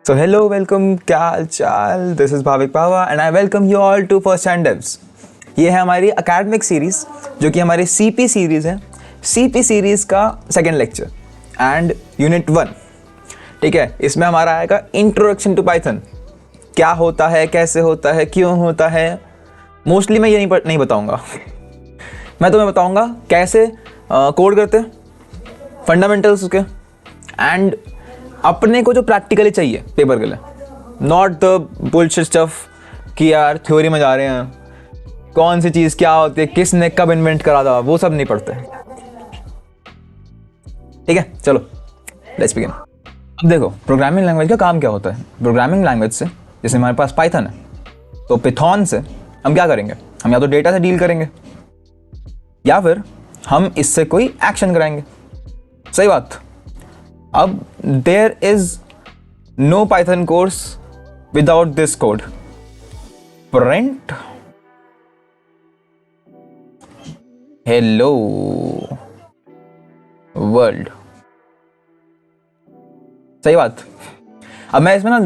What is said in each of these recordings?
So hello, welcome, क्या हाल चाल। This is Bhavik Pawa and I welcome you all to first hand devs. ये है हमारी अकेडमिक सीरीज़ जो कि हमारी सीपी सीरीज़ है। सीपी सीरीज़ का सेकेंड लेक्चर एंड यूनिट 1। ठीक है, इसमें हमारा आएगा इंट्रोडक्शन टू पाइथन। क्या होता है, कैसे होता है, क्यों होता है। मोस्टली मैं ये नहीं बताऊँगा। मैं तुम्हें बताऊँगा कैसे कोड करते हैं, फंडामेंटल्स उसके, एंड अपने को जो प्रैक्टिकली चाहिए पेपर के लिए, नॉट द बुलशिट स्टफ कि यार थ्योरी में जा रहे हैं, कौन सी चीज़ क्या होती है, किसने कब इन्वेंट करा था, वो सब नहीं पढ़ते। ठीक है, चलो लेट्स बिगिन। अब देखो, प्रोग्रामिंग लैंग्वेज का काम क्या होता है। प्रोग्रामिंग लैंग्वेज से, जैसे हमारे पास पाइथन है, तो पिथॉन से हम क्या करेंगे, हम या तो डेटा से डील करेंगे या फिर हम इससे कोई एक्शन कराएंगे। सही बात। अब there is no Python course without this code, print hello world. सही बात। अब मैं इसमें ना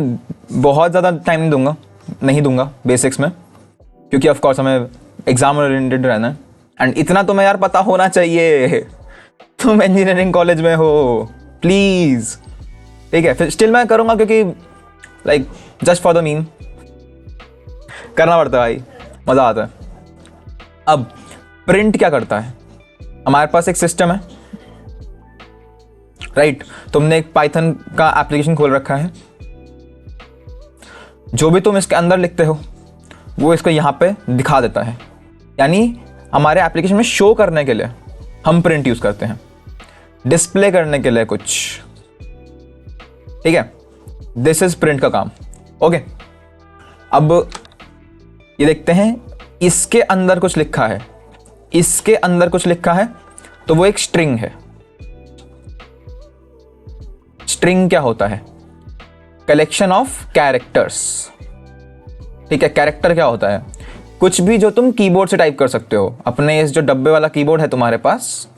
बहुत ज़्यादा टाइम नहीं दूंगा बेसिक्स में, क्योंकि ऑफ कोर्स हमें एग्जाम ओरिएंटेड रहना है एंड इतना तो मैं यार पता होना चाहिए। तुम इंजीनियरिंग कॉलेज में हो, प्लीज। ठीक है, फिर स्टिल मैं करूँगा क्योंकि like just for the meme करना पड़ता है भाई, मज़ा आता है। अब प्रिंट क्या करता है, हमारे पास एक सिस्टम है, राइट। तुमने एक पाइथन का एप्लीकेशन खोल रखा है, जो भी तुम इसके अंदर लिखते हो वो इसको यहाँ पे दिखा देता है। यानी हमारे एप्लीकेशन में शो करने के लिए हम प्रिंट यूज़ करते हैं, डिस्प्ले करने के लिए कुछ। ठीक है, दिस इज प्रिंट का काम। ओके, अब ये देखते हैं, इसके अंदर कुछ लिखा है, इसके अंदर कुछ लिखा है, तो वो एक स्ट्रिंग है। स्ट्रिंग क्या होता है, कलेक्शन ऑफ कैरेक्टर्स। ठीक है, कैरेक्टर क्या होता है, कुछ भी जो तुम कीबोर्ड से टाइप कर सकते हो। अपने इस जो डब्बे वाला कीबोर्ड है तुम्हारे पास,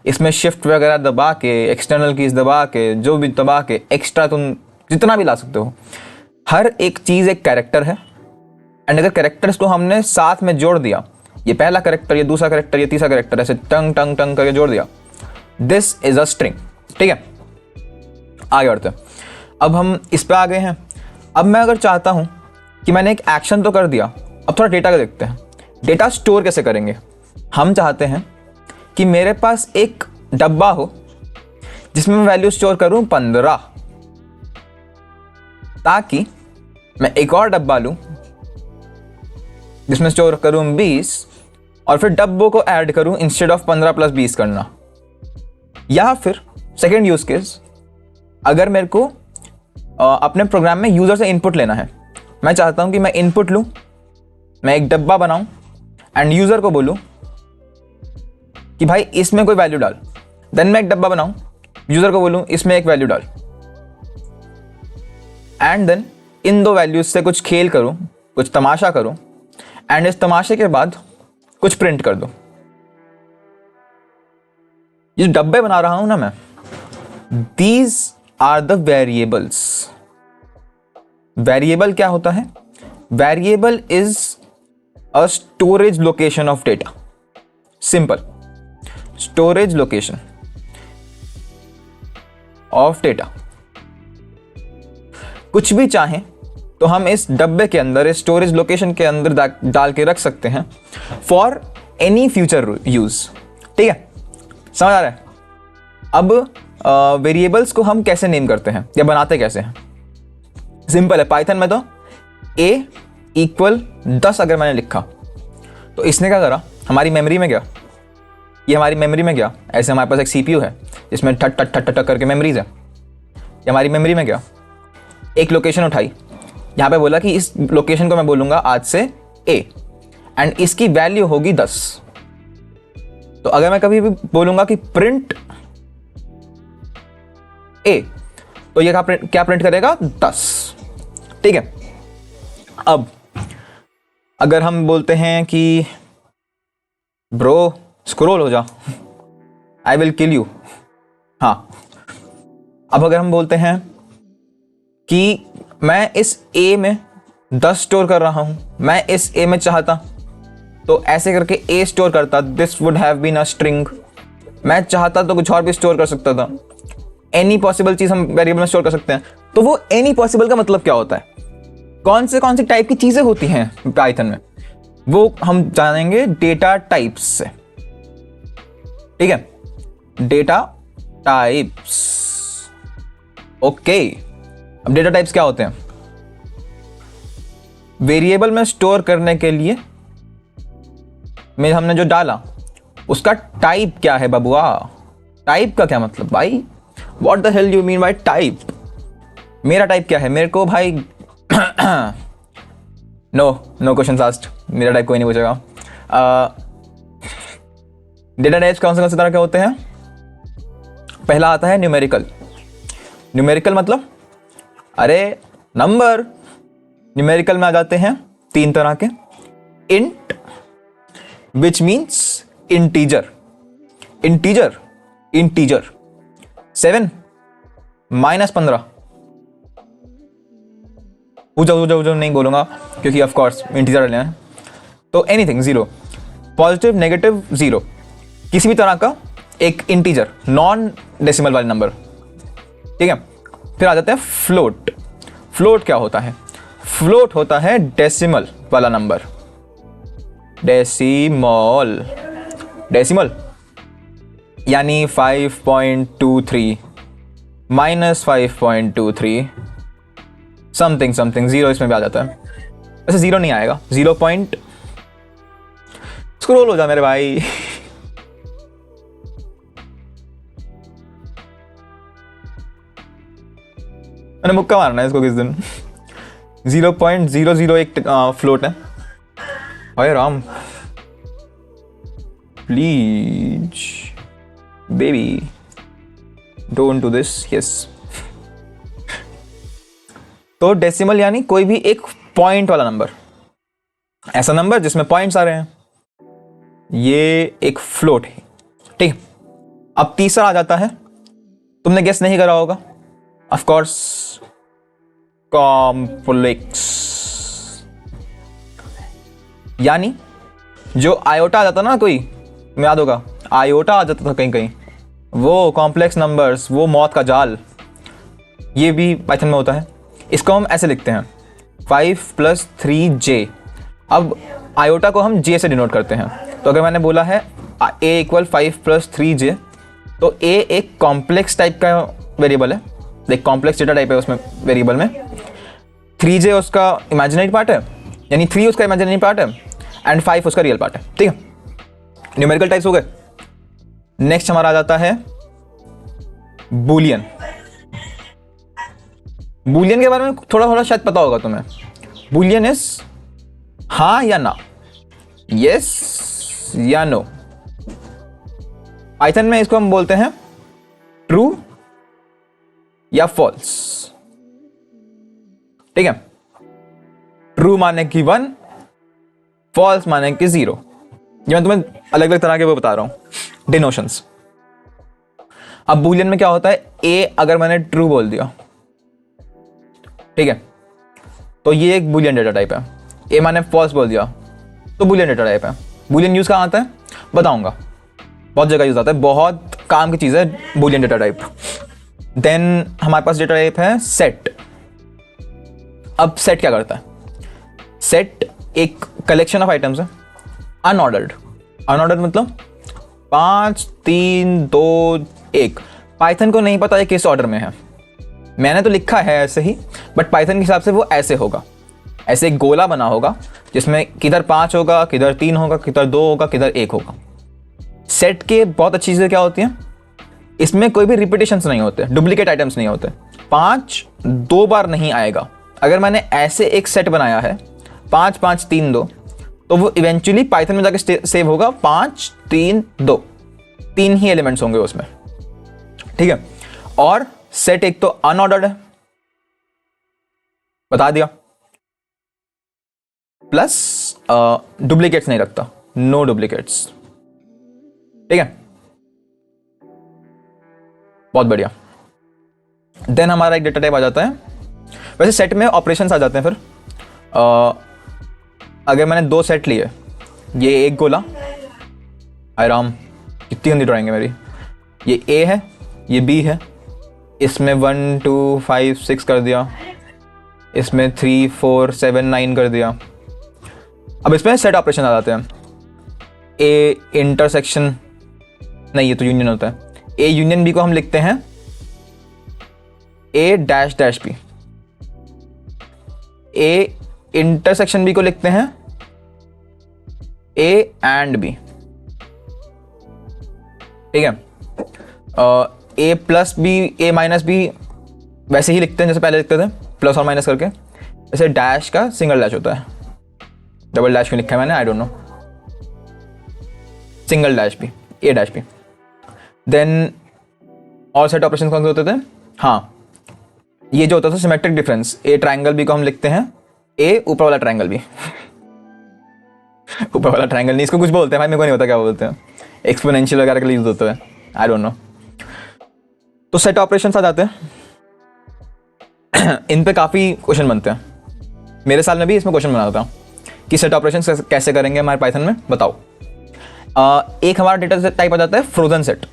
इसमें शिफ्ट वगैरह दबा के, एक्सटर्नल कीज दबा के, जो भी दबा के एक्स्ट्रा तुम जितना भी ला सकते हो। हर एक चीज़ एक कैरेक्टर है एंड अगर कैरेक्टर्स को हमने साथ में जोड़ दिया, ये पहला कैरेक्टर, ये दूसरा कैरेक्टर, ये तीसरा कैरेक्टर, ऐसे टंग टंग टंग करके जोड़ दिया, दिस इज अ स्ट्रिंग। ठीक है, आगे बढ़ते हैं। अब हम इस पे आ गए हैं। अब मैं अगर चाहता हूँ कि मैंने एक एक्शन तो कर दिया, अब थोड़ा डेटा का देखते हैं। डेटा स्टोर कैसे करेंगे। हम चाहते हैं कि मेरे पास एक डब्बा हो जिसमें मैं वैल्यू स्टोर करूं 15, ताकि मैं एक और डब्बा लूं जिसमें स्टोर करूं 20 और फिर डब्बों को ऐड करूं इंस्टेड ऑफ 15 + 20 करना। या फिर सेकेंड यूज केस, अगर मेरे को अपने प्रोग्राम में यूजर से इनपुट लेना है, मैं चाहता हूं कि मैं इनपुट लूं, मैं एक डब्बा बनाऊं एंड यूजर को बोलूं कि भाई इसमें कोई वैल्यू डाल। देन मैं एक डब्बा बनाऊं, यूजर को बोलूं इसमें एक वैल्यू डाल, एंड देन इन दो वैल्यूज से कुछ खेल करूं, कुछ तमाशा करूं, एंड इस तमाशे के बाद कुछ प्रिंट कर दूं। ये डब्बे बना रहा हूं ना मैं, these are the variables. Variable क्या होता है, variable is a storage location of data. Simple, storage location of data. कुछ भी चाहें तो हम इस डब्बे के अंदर, इस स्टोरेज लोकेशन के अंदर डाल के रख सकते हैं फॉर एनी फ्यूचर यूज। ठीक है, समझ आ रहा है। अब वेरिएबल्स को हम कैसे नेम करते हैं या बनाते कैसे हैं, सिंपल है। पाइथन में तो a = 10 अगर मैंने लिखा, तो इसने क्या करा, हमारी मेमोरी में गया, ये हमारी मेमोरी में गया। ऐसे हमारे पास एक सीपीयू है जिसमें ठट ठट ठट ठट करके मेमोरीज है, ये हमारी मेमोरी में गया, एक लोकेशन उठाई, यहाँ पे बोला कि इस लोकेशन को मैं बोलूँगा आज से a एंड इसकी वैल्यू होगी 10। तो अगर मैं कभी भी बोलूँगा कि प्रिंट a, तो ये क्या प्रिंट करेगा, 10। ठीक है, अब अगर हम बोलते हैं कि ब्रो स्क्रॉल हो जा, आई विल किल यू। हाँ, अब अगर हम बोलते हैं कि मैं इस ए में 10 स्टोर कर रहा हूं, मैं इस ए में चाहता तो ऐसे करके ए स्टोर करता, this would have been a string. मैं चाहता तो कुछ और भी स्टोर कर सकता था। एनी पॉसिबल चीज हम वेरिएबल में स्टोर कर सकते हैं। तो वो एनी पॉसिबल का मतलब क्या होता है, कौन सी टाइप की चीजें होती हैं पाइथन में, वो हम जानेंगे डेटा टाइप्स से। ठीक है, डेटा टाइप्स। ओके, अब डेटा टाइप्स क्या होते हैं? वेरिएबल में स्टोर करने के लिए में हमने जो डाला उसका टाइप क्या है बबुआ? टाइप का क्या मतलब भाई? What the hell you mean by type? मेरा टाइप क्या है? मेरे को भाई नो क्वेश्चंस आस्क्ड, मेरा टाइप कोई नहीं पूछेगा। डेटा टाइप्स कौन से तरह के होते हैं? पहला आता है न्यूमेरिकल। न्यूमेरिकल मतलब अरे नंबर। न्यूमेरिकल में आ जाते हैं 3 तरह के। Int which means integer, integer 7 -15। पूछो नहीं बोलूंगा क्योंकि ऑफ कोर्स इंटीजर लेना है। तो एनीथिंग 0, पॉजिटिव नेगेटिव 0, किसी भी तरह का एक इंटीजर, नॉन डेसिमल वाले नंबर। ठीक है, फिर आ जाते हैं फ्लोट। फ्लोट क्या होता है? फ्लोट होता है डेसिमल वाला नंबर। डेसिमल यानी 5.23 -5.23 समथिंग 0 इसमें भी आ जाता है। वैसे 0 नहीं आएगा, 0 पॉइंट, स्क्रॉल हो जा मेरे भाई। मैंने मुक्का मारना है इसको किस दिन। 0.001 फ्लोट है। हाय Ram, please baby don't do this. Yes, तो डेसिमल यानी कोई भी एक पॉइंट वाला नंबर, ऐसा नंबर जिसमें पॉइंट्स आ रहे हैं, ये एक फ्लोट है। ठीक, अब तीसरा आ जाता है, तुमने गेस नहीं करा होगा, ऑफ कोर्स, कॉम्प्लेक्स। यानी जो आयोटा आ जाता ना, कोई में याद होगा, आयोटा आ जाता था कहीं कहीं, वो कॉम्प्लेक्स नंबर्स, वो मौत का जाल, ये भी पाइथन में होता है। इसको हम ऐसे लिखते हैं 5 + 3j। अब आयोटा को हम j से डिनोट करते हैं। तो अगर मैंने बोला है a = 5 + 3j, तो a एक कॉम्प्लेक्स टाइप का वेरिएबल है, एक कॉम्प्लेक्स डेटा टाइप है उसमें वेरिएबल में। 3j उसका इमेजिनरी पार्ट है, यानी 3 उसका इमेजिनरी पार्ट है एंड 5 उसका रियल पार्ट है। ठीक है, न्यूमेरिकल टाइप्स हो गए। नेक्स्ट हमारा आ जाता है बूलियन। बूलियन के बारे में थोड़ा शायद पता होगा तुम्हें। बूलियन इज हाँ या ना, यस या नो। पाइथन में इसको हम बोलते हैं ट्रू या फॉल्स। ठीक है, ट्रू माने कि 1, फॉल्स माने कि 0। ये मैं तुम्हें अलग अलग तरह के वो बता रहा हूं, डिनोशंस। अब बूलियन में क्या होता है, ए अगर मैंने ट्रू बोल दिया, ठीक है, तो ये एक बूलियन डेटा टाइप है। ए मैंने फॉल्स बोल दिया तो बूलियन डेटा टाइप है। बूलियन यूज कहाँ आता है बताऊंगा, बहुत जगह यूज आता है, बहुत काम की चीज है बूलियन डेटा टाइप। देन हमारे पास डेटा टाइप है सेट। अब सेट क्या करता है? सेट एक कलेक्शन ऑफ आइटम्स है, अनऑर्डर्ड। अनऑर्डर्ड मतलब 5 3 2 1। पाइथन को नहीं पता ये किस ऑर्डर में है, मैंने तो लिखा है ऐसे ही, बट पाइथन के हिसाब से वो ऐसे होगा, ऐसे एक गोला बना होगा जिसमें किधर 5 होगा, किधर 3 होगा, किधर 2 होगा, किधर 1 होगा। सेट के बहुत अच्छी चीज़ें क्या होती हैं, इसमें कोई भी रिपीटेशंस नहीं होते, डुप्लीकेट आइटम्स नहीं होते। 5 2 बार नहीं आएगा। अगर मैंने ऐसे एक सेट बनाया है 5 5 3 2, तो वो इवेंचुअली पाइथन में जाके सेव होगा 5 3 2, 3 ही एलिमेंट्स होंगे उसमें। ठीक है, और सेट एक तो अनऑर्डर्ड है, बता दिया, प्लस डुप्लीकेट्स नहीं रखता, नो डुप्लीकेट्स। ठीक है, बहुत बढ़िया। देन हमारा एक डेटा टाइप आ जाता है वैसे सेट में ऑपरेशंस आ जाते हैं फिर। अगर मैंने 2 सेट लिए, ये एक गोला, आराम कितनी गंदी ड्राइंग है मेरी, ये ए है, ये बी है, इसमें 1 2 5 6 कर दिया, इसमें 3 4 7 9 कर दिया। अब इसमें सेट ऑपरेशन आ जाते हैं। ए इंटरसेक्शन, नहीं ये तो यूनियन होता है। ए यूनियन बी को हम लिखते हैं A dash dash B. A intersection B को लिखते हैं ए एंड बी, ठीक है। A plus B, A minus B वैसे ही लिखते हैं जैसे पहले लिखते थे, प्लस और माइनस करके। जैसे डैश का सिंगल डैश होता है, डबल डैश क्यों लिखा है मैंने, I don't know. Single dash B, a dash b. Then और सेट ऑपरेशन कौन से होते थे? हाँ, ये जो होता था symmetric difference, a triangle b को हम लिखते हैं ए ऊपर वाला ट्राइंगल बी। ऊपर वाला ट्राइंगल नहीं, इसको कुछ बोलते हैं भाई, मेरे को नहीं पता क्या बोलते हैं, एक्सपोनेंशियल वगैरह के लिए यूज होता है, आई डोंट नो। तो सेट ऑपरेशन आ जाते हैं। इन पे काफ़ी क्वेश्चन बनते हैं, मेरे साल में भी इसमें क्वेश्चन बना था कि सेट ऑपरेशन कैसे करेंगे हमारे पाइथन में, बताओ। एक हमारा डेटा टाइप आ जाता है फ्रोजन सेट।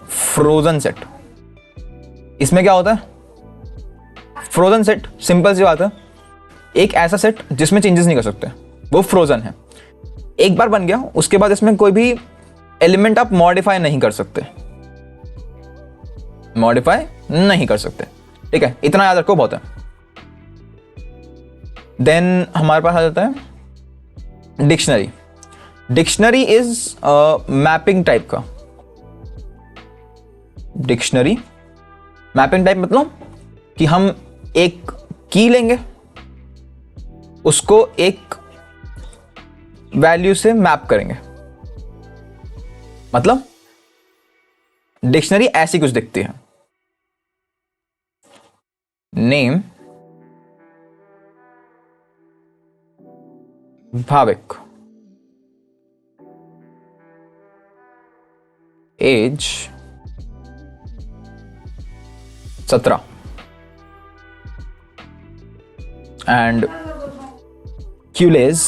फ्रोजन सेट, इसमें क्या होता है? फ्रोजन सेट सिंपल सी बात है, एक ऐसा सेट जिसमें चेंजेस नहीं कर सकते, वो फ्रोजन है। एक बार बन गया, उसके बाद इसमें कोई भी एलिमेंट आप मॉडिफाई नहीं कर सकते, मॉडिफाई नहीं कर सकते, ठीक है, इतना याद रखो, बहुत है। देन हमारे पास आ जाता है dictionary. Dictionary is mapping type का। डिक्शनरी मैपिंग टाइप मतलब कि हम एक की लेंगे, उसको एक वैल्यू से मैप करेंगे। मतलब डिक्शनरी ऐसी कुछ दिखती है। Name Bhavik, age 17 and college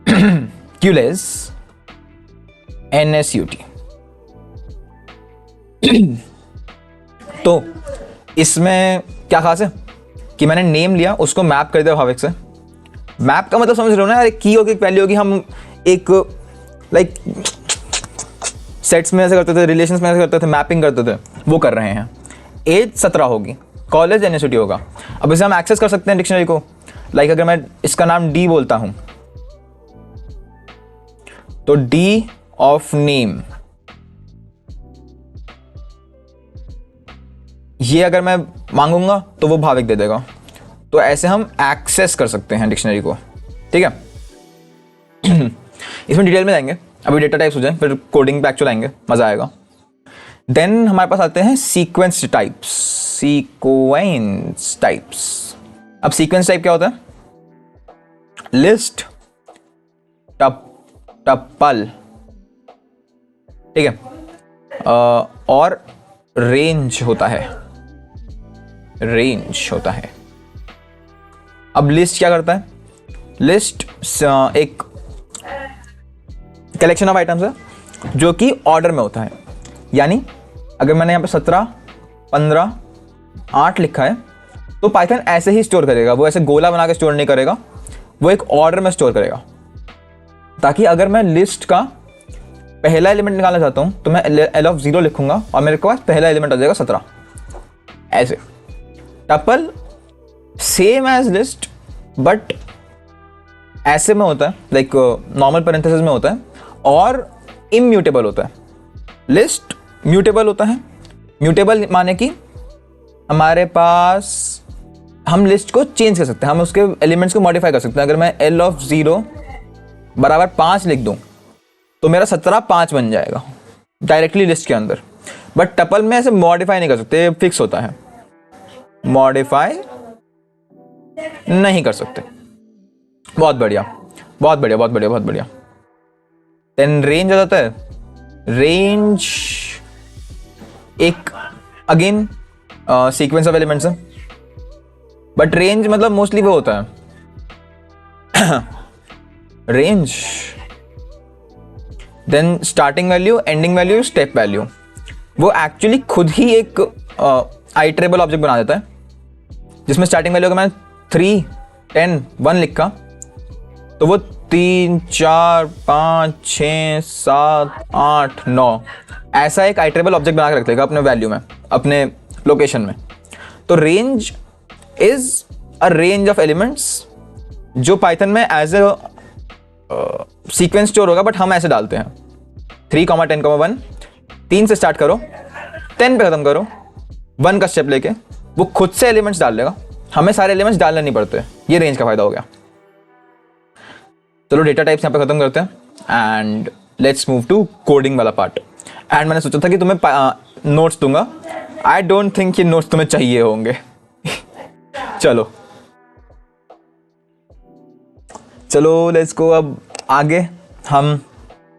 college NSUT। तो इसमें क्या खास है कि मैंने नेम लिया, उसको मैप कर दिया भाविक से। मैप का मतलब समझ रहे हो ना, एक की होगी, एक वैल्यू होगी, हम एक लाइक सेट्स में ऐसे करते थे, रिलेशंस में ऐसे करते थे, मैपिंग करते थे, वो कर रहे हैं। एज 17 होगी, कॉलेज NSUT होगा। अब इसे हम एक्सेस कर सकते हैं डिक्शनरी को। लाइक अगर मैं इसका नाम डी बोलता हूं तो डी ऑफ नेम, ये अगर मैं मांगूंगा तो वो भाविक दे देगा। तो ऐसे हम एक्सेस कर सकते हैं डिक्शनरी को, ठीक है। इसमें डिटेल में जाएंगे, अभी डेटा टाइप्स हो जाए, फिर कोडिंग पे एक्चुअल आएंगे, मजा आएगा। देन हमारे पास आते हैं सीक्वेंस टाइप्स। सीक्वेंस टाइप्स, अब सीक्वेंस टाइप क्या होता है? लिस्ट, टपल, ठीक है, और रेंज होता है, रेंज होता है। अब लिस्ट क्या करता है? लिस्ट एक कलेक्शन ऑफ आइटम्स है जो कि ऑर्डर में होता है। यानी अगर मैंने यहाँ पे 17, 15, 8 लिखा है तो पाइथन ऐसे ही स्टोर करेगा, वो ऐसे गोला बना के स्टोर नहीं करेगा, वो एक ऑर्डर में स्टोर करेगा। ताकि अगर मैं लिस्ट का पहला एलिमेंट निकालना चाहता हूं तो मैं L0 लिखूंगा और मेरे पास पहला एलिमेंट आ जाएगा 17। ऐसे tuple same as list, but ऐसे में होता है, लाइक नॉर्मल पैरेंथेसिस में होता है, और इम्यूटेबल होता है। लिस्ट म्यूटेबल होता है। म्यूटेबल माने कि हमारे पास हम लिस्ट को चेंज कर सकते हैं, हम उसके एलिमेंट्स को मॉडिफाई कर सकते हैं। अगर मैं L0 बराबर 5 लिख दूं तो मेरा 17 5 बन जाएगा डायरेक्टली लिस्ट के अंदर। बट टपल में ऐसे मॉडिफाई नहीं कर सकते, फिक्स होता है, मॉडिफाई नहीं कर सकते। बहुत बढ़िया, बहुत बढ़िया, बहुत बढ़िया, बहुत बढ़िया। देन रेंज आ जाता है। रेंज एक अगेन सीक्वेंस ऑफ एलिमेंट्स है। बट रेंज मतलब मोस्टली वो होता है range, then starting value, ending value, step value. वो एक्चुअली खुद ही एक आइटरेबल ऑब्जेक्ट बना देता है, जिसमें स्टार्टिंग वैल्यू अगर मैं 3, 10, 1 लिखा तो वो 3, 4, 5, 6, 7, 8, 9 ऐसा एक आइटरेबल ऑब्जेक्ट बना के रख देगा अपने वैल्यू में, अपने लोकेशन में। तो range is a range of elements जो पाइथन में एज ए सीक्वेंस स्टोर होगा, बट हम ऐसे डालते हैं 3, 10, 1, 3 से स्टार्ट करो, 10 पे खत्म करो, 1 का स्टेप लेके वो खुद से एलिमेंट्स डाल लेगा, हमें सारे एलिमेंट्स डालने नहीं पड़ते। ये रेंज का फायदा हो गया। चलो डेटा टाइप्स यहाँ पे खत्म करते हैं and let's move to coding वाला पार्ट। एंड मैंने सोचा था कि तुम्हें नोट्स दूंगा, आई डोंट थिंक ये नोट्स तुम्हें चाहिए होंगे चलो लेट्स गो। अब आगे हम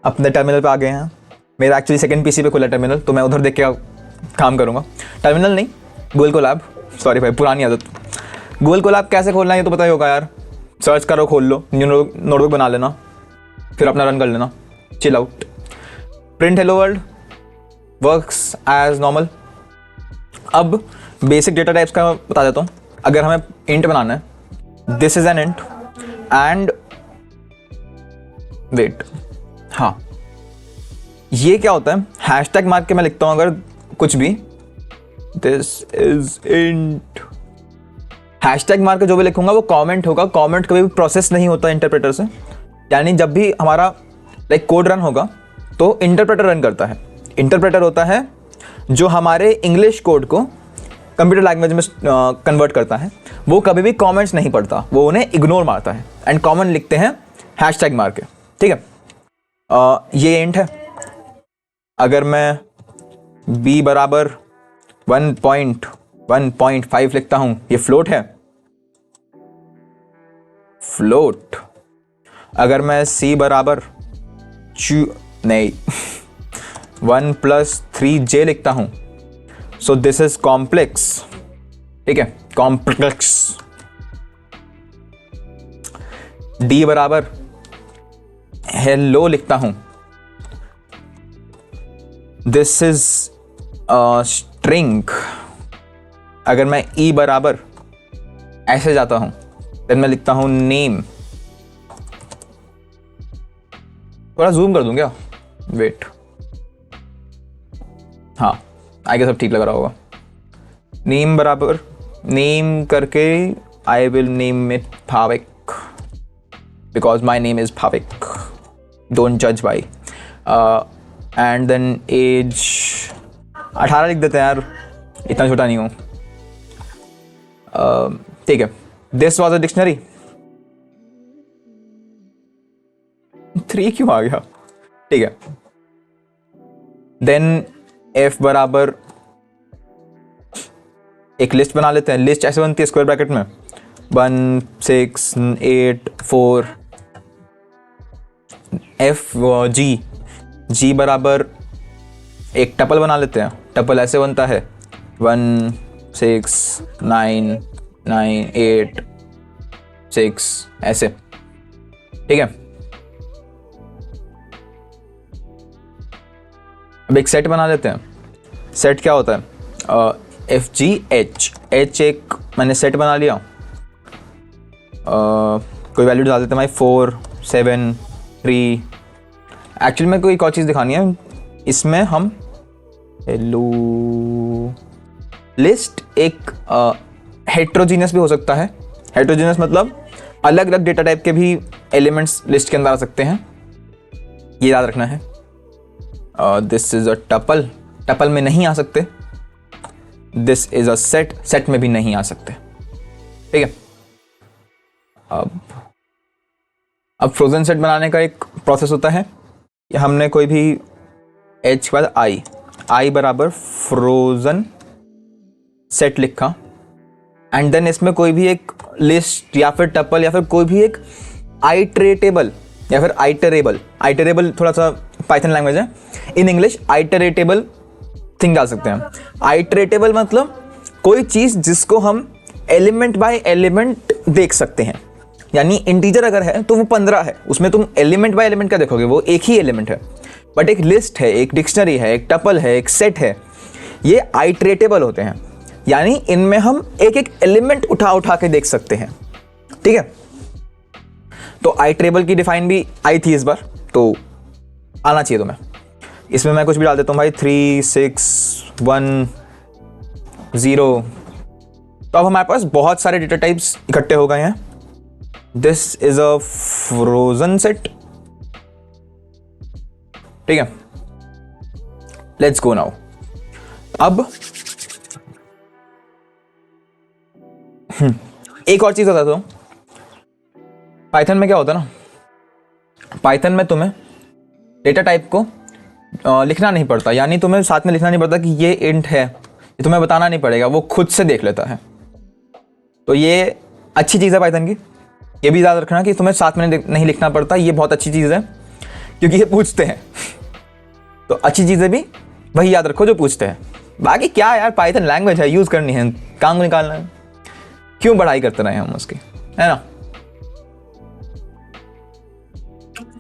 अपने टर्मिनल पे आ गए हैं। मेरा एक्चुअली सेकंड पीसी पे खुला टर्मिनल, तो मैं उधर देख के काम करूँगा। टर्मिनल नहीं, गूगल कोलैब, सॉरी भाई पुरानी आदत। गूगल कोलैब कैसे खोलना है ये तो पता ही होगा यार। सर्च करो, खोल लो, न्यू नोटबुक बना लेना, फिर अपना रन कर लेना, chill out. Print hello world works as normal. अब बेसिक डेटा टाइप्स का बता देता हूँ। अगर हमें इंट बनाना है, this is an int and wait, हाँ ये क्या होता है, हैशटैग मार्क के मैं लिखता हूँ अगर कुछ भी, this is int, hashtag mark के जो भी लिखूंगा वो कमेंट होगा। कमेंट कभी भी प्रोसेस नहीं होता इंटरप्रेटर से, यानी जब भी हमारा लाइक कोड रन होगा तो इंटरप्रेटर रन करता है। इंटरप्रेटर होता है जो हमारे इंग्लिश कोड को कंप्यूटर लैंग्वेज में कन्वर्ट करता है। वो कभी भी कमेंट्स नहीं पढ़ता, वो उन्हें इग्नोर मारता है एंड कमेंट लिखते हैं हैशटैग मार के, ठीक है। ये इंट है। अगर मैं b बराबर 1.5 लिखता हूं, ये फ्लोट है, फ्लोट। अगर मैं c बराबर 1 + 3j लिखता हूं, सो दिस इज कॉम्प्लेक्स, ठीक है, कॉम्प्लेक्स। d बराबर हेलो लिखता हूं, दिस इज स्ट्रिंग। अगर मैं e बराबर ऐसे जाता हूं, देन मैं लिखता हूं नेम। थोड़ा जूम कर दूं क्या, वेट, हाँ आई गेस अब ठीक लग रहा होगा। नेम बराबर नेम करके I will name it Bhavik, because my name is Bhavik, don't जज बाई। एंड देन एज 18 लिख देते हैं यार, इतना छोटा नहीं हूँ, ठीक है। दिस वॉज अ डिक्शनरी, 3 क्यों आ गया, ठीक है। देन f बराबर एक लिस्ट बना लेते हैं। लिस्ट ऐसे बनती है स्क्वायर ब्रैकेट में 1 6 8 4 f g बराबर एक टपल बना लेते हैं। टपल ऐसे बनता है 1 6 9 9 8 6 ऐसे, ठीक है। अब एक सेट बना लेते हैं। सेट क्या होता है, एफ जी एच एक मैंने सेट बना लिया। कोई वैल्यू डाल देते हैं भाई 4 7 3। एक्चुअली में कोई एक और चीज़ दिखानी है इसमें, हम हेलो लिस्ट एक हेट्रोजीनियस भी हो सकता है। हेट्रोजीनियस मतलब अलग अलग डेटा टाइप के भी एलिमेंट्स लिस्ट के अंदर आ सकते हैं, ये याद रखना है। This is a tuple, tuple में नहीं आ सकते। This is a set, set में भी नहीं आ सकते, ठीक है। अब फ्रोजन सेट बनाने का एक प्रोसेस होता है। हमने कोई भी h के बाद i बराबर फ्रोजन सेट लिखा एंड देन इसमें कोई भी एक लिस्ट या फिर टपल या फिर कोई भी एक आइटरेटेबल या फिर आइटरेबल थोड़ा सा पाइथन लैंग्वेज है। इन इंग्लिश आइटरेटेबल थिंग डाल सकते हैं। आइटरेटेबल मतलब कोई चीज़ जिसको हम एलिमेंट बाय एलिमेंट देख सकते हैं। यानी इंटीजर अगर है तो वो 15 है, उसमें तुम एलिमेंट बाय एलिमेंट क्या देखोगे, वो एक ही एलिमेंट है। बट एक लिस्ट है, एक डिक्शनरी है, एक टपल है, एक सेट है, ये आइट्रेटेबल होते हैं। यानी इनमें हम एक एक एलिमेंट उठा उठा के देख सकते हैं। ठीक है, तो आइट्रेबल की डिफाइन भी आई थी इस बार, तो आना चाहिए तुम्हें। इसमें मैं कुछ भी डाल देता हूँ भाई, 3 6 1 0। तो अब हमारे पास बहुत सारे डेटा टाइप्स इकट्ठे हो गए हैं। This is a frozen set. ठीक है, लेट्स गो नाउ। अब एक और चीज बताता हूं, पाइथन में क्या होता है ना, पाइथन में तुम्हें डेटा टाइप को लिखना नहीं पड़ता। यानी तुम्हें साथ में लिखना नहीं पड़ता कि ये इंट है, ये तुम्हें बताना नहीं पड़ेगा, वो खुद से देख लेता है। तो ये अच्छी चीज़ है पाइथन की। ये भी याद रखना कि तुम्हें साथ में नहीं लिखना पड़ता, ये बहुत अच्छी चीज़ है क्योंकि ये पूछते हैं। तो अच्छी चीज़ें भी वही याद रखो जो पूछते हैं। बाकी क्या यार, पाइथन लैंग्वेज है, यूज़ करनी है, काम निकालना है, क्यों पढ़ाई करते रहे हम उसकी, है ना।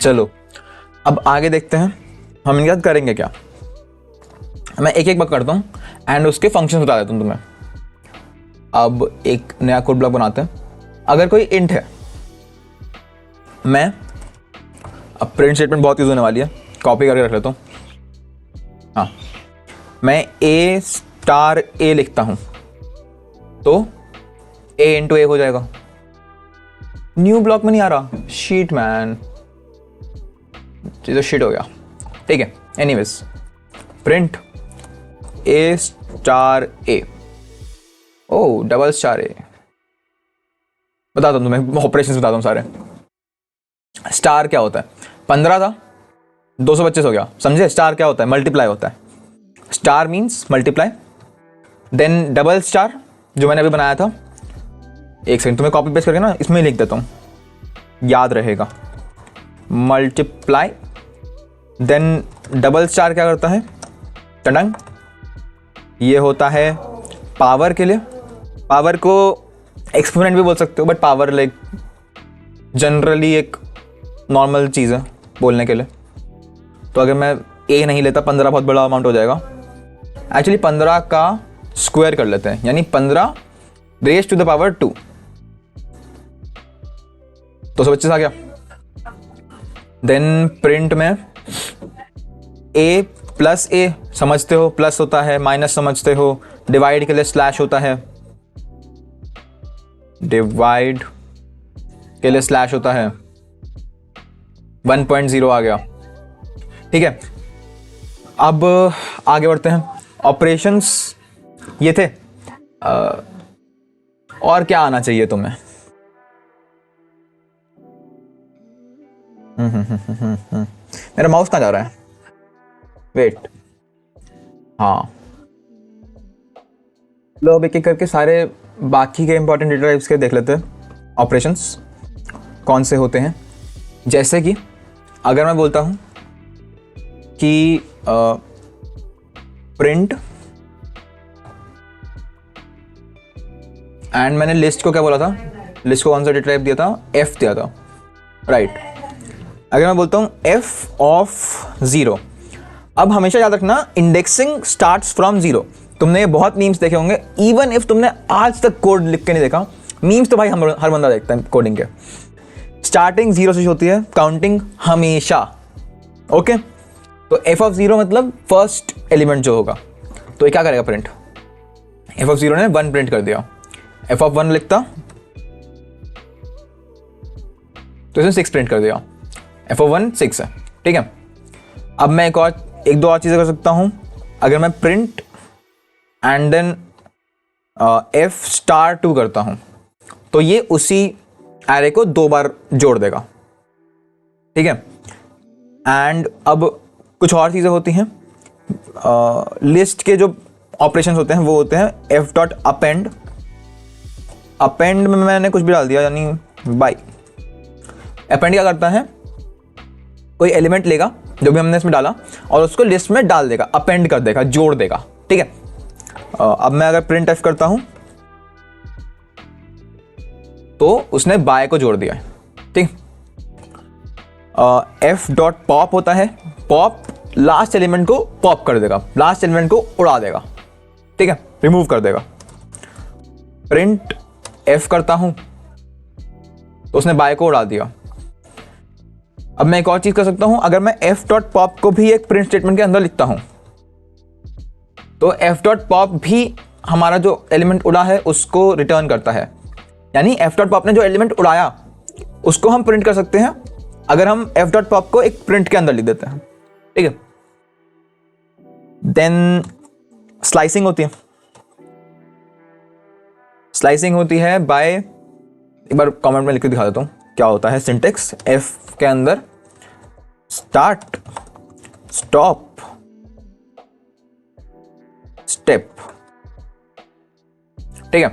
चलो अब आगे देखते हैं हम इनके साथ करेंगे क्या। मैं एक एक बात करता हूँ एंड उसके फंक्शन बता देता हूँ तुम्हें। अब एक नया कोड ब्लॉक बनाते हैं। अगर कोई इंट है, मैं अब प्रिंट स्टेटमेंट बहुत यूज होने वाली है, कॉपी करके रख लेता हूँ। हाँ, मैं a स्टार a लिखता हूँ तो a इंटू a हो जाएगा। न्यू ब्लॉक में नहीं आ रहा, शीट मैन, तो शीट हो गया। ठीक है, anyways print a star a, oh double star a। बताता हूँ तुम्हें, ऑपरेशंस बताता हूँ सारे। स्टार क्या होता है, 15 था 225 हो गया, समझे। स्टार क्या होता है, मल्टीप्लाई होता है। Star means multiply. Then double star जो मैंने अभी बनाया था, एक सेकंड तुम्हें कॉपी पेस्ट करके ना इसमें लिख देता हूँ, याद रहेगा। मल्टीप्लाई, देन डबल स्टार क्या करता है, टडंग, ये होता है पावर के लिए। पावर को एक्सपोनेंट भी बोल सकते हो, बट पावर लाइक जनरली एक नॉर्मल चीज़ है बोलने के लिए। तो अगर मैं a नहीं लेता, 15 बहुत बड़ा अमाउंट हो जाएगा। एक्चुअली 15 का स्क्वायर कर लेते हैं, यानी 15 रेज टू द पावर 2, 225 आ गया। देन प्रिंट में a प्लस a समझते हो, प्लस होता है, माइनस समझते हो, डिवाइड के लिए स्लैश होता है, डिवाइड के लिए स्लैश होता है। 1.0 आ गया। ठीक है, अब आगे बढ़ते हैं। ऑपरेशंस ये थे, और क्या आना चाहिए तुम्हें। मेरा माउस कहाँ जा रहा है, वेट। हाँ, लो अब एक एक करके सारे बाकी के इंपॉर्टेंट डेटा टाइप्स के देख लेते हैं। ऑपरेशंस कौन से होते हैं, जैसे कि अगर मैं बोलता हूं कि प्रिंट, एंड मैंने लिस्ट को क्या बोला था, लिस्ट को कौन सा डेटा टाइप दिया था, f दिया था, राइट। अगर मैं बोलता हूं f ऑफ 0, अब हमेशा याद रखना इंडेक्सिंग स्टार्ट्स फ्रॉम 0। तुमने बहुत मीम्स देखे होंगे, इवन इफ तुमने आज तक कोड लिख के नहीं देखा, मीम्स तो भाई हर बंदा देखता है कोडिंग के। स्टार्टिंग 0 से होती है, काउंटिंग हमेशा, ओके। तो f ऑफ 0 मतलब फर्स्ट एलिमेंट जो होगा, तो ये क्या करेगा, प्रिंट। f ऑफ 0 ने 1 प्रिंट कर दिया, f ऑफ 1 लिखता तो इसने 6 प्रिंट कर दिया, f ऑफ 1 6 है। ठीक है, अब मैं एक दो और चीज़ें कर सकता हूं। अगर मैं print and then f star 2 करता हूं तो ये उसी एरे को 2 बार जोड़ देगा। ठीक है, एंड अब कुछ और चीज़ें होती हैं। लिस्ट के जो ऑपरेशंस होते हैं वो होते हैं f डॉट अपेंड। अपेंड में मैंने कुछ भी डाल दिया, यानी बाई। अपेंड क्या करता है, कोई एलिमेंट लेगा जो भी हमने इसमें डाला और उसको लिस्ट में डाल देगा, अपेंड कर देगा, जोड़ देगा। ठीक है, अब मैं अगर प्रिंट एफ करता हूं तो उसने बाय को जोड़ दिया है, ठीक। एफ डॉट पॉप होता है, पॉप लास्ट एलिमेंट को पॉप कर देगा, लास्ट एलिमेंट को उड़ा देगा, ठीक है, रिमूव कर देगा। प्रिंट एफ करता हूं तो उसने बाय को उड़ा दिया। अब मैं एक और चीज कर सकता हूं, अगर मैं एफ डॉट पॉप को भी एक प्रिंट स्टेटमेंट के अंदर लिखता हूं तो एफ डॉट पॉप भी हमारा जो एलिमेंट उड़ा है उसको रिटर्न करता है, यानी एफ डॉट पॉप ने जो एलिमेंट उड़ाया उसको हम प्रिंट कर सकते हैं अगर हम एफ डॉट पॉप को एक प्रिंट के अंदर लिख देते हैं, ठीक है। देन स्लाइसिंग होती है, स्लाइसिंग होती है बाय, एक बार कमेंट में लिख के दिखा देता हूं क्या होता है सिंटेक्स। एफ के अंदर स्टार्ट स्टॉप स्टेप, ठीक है।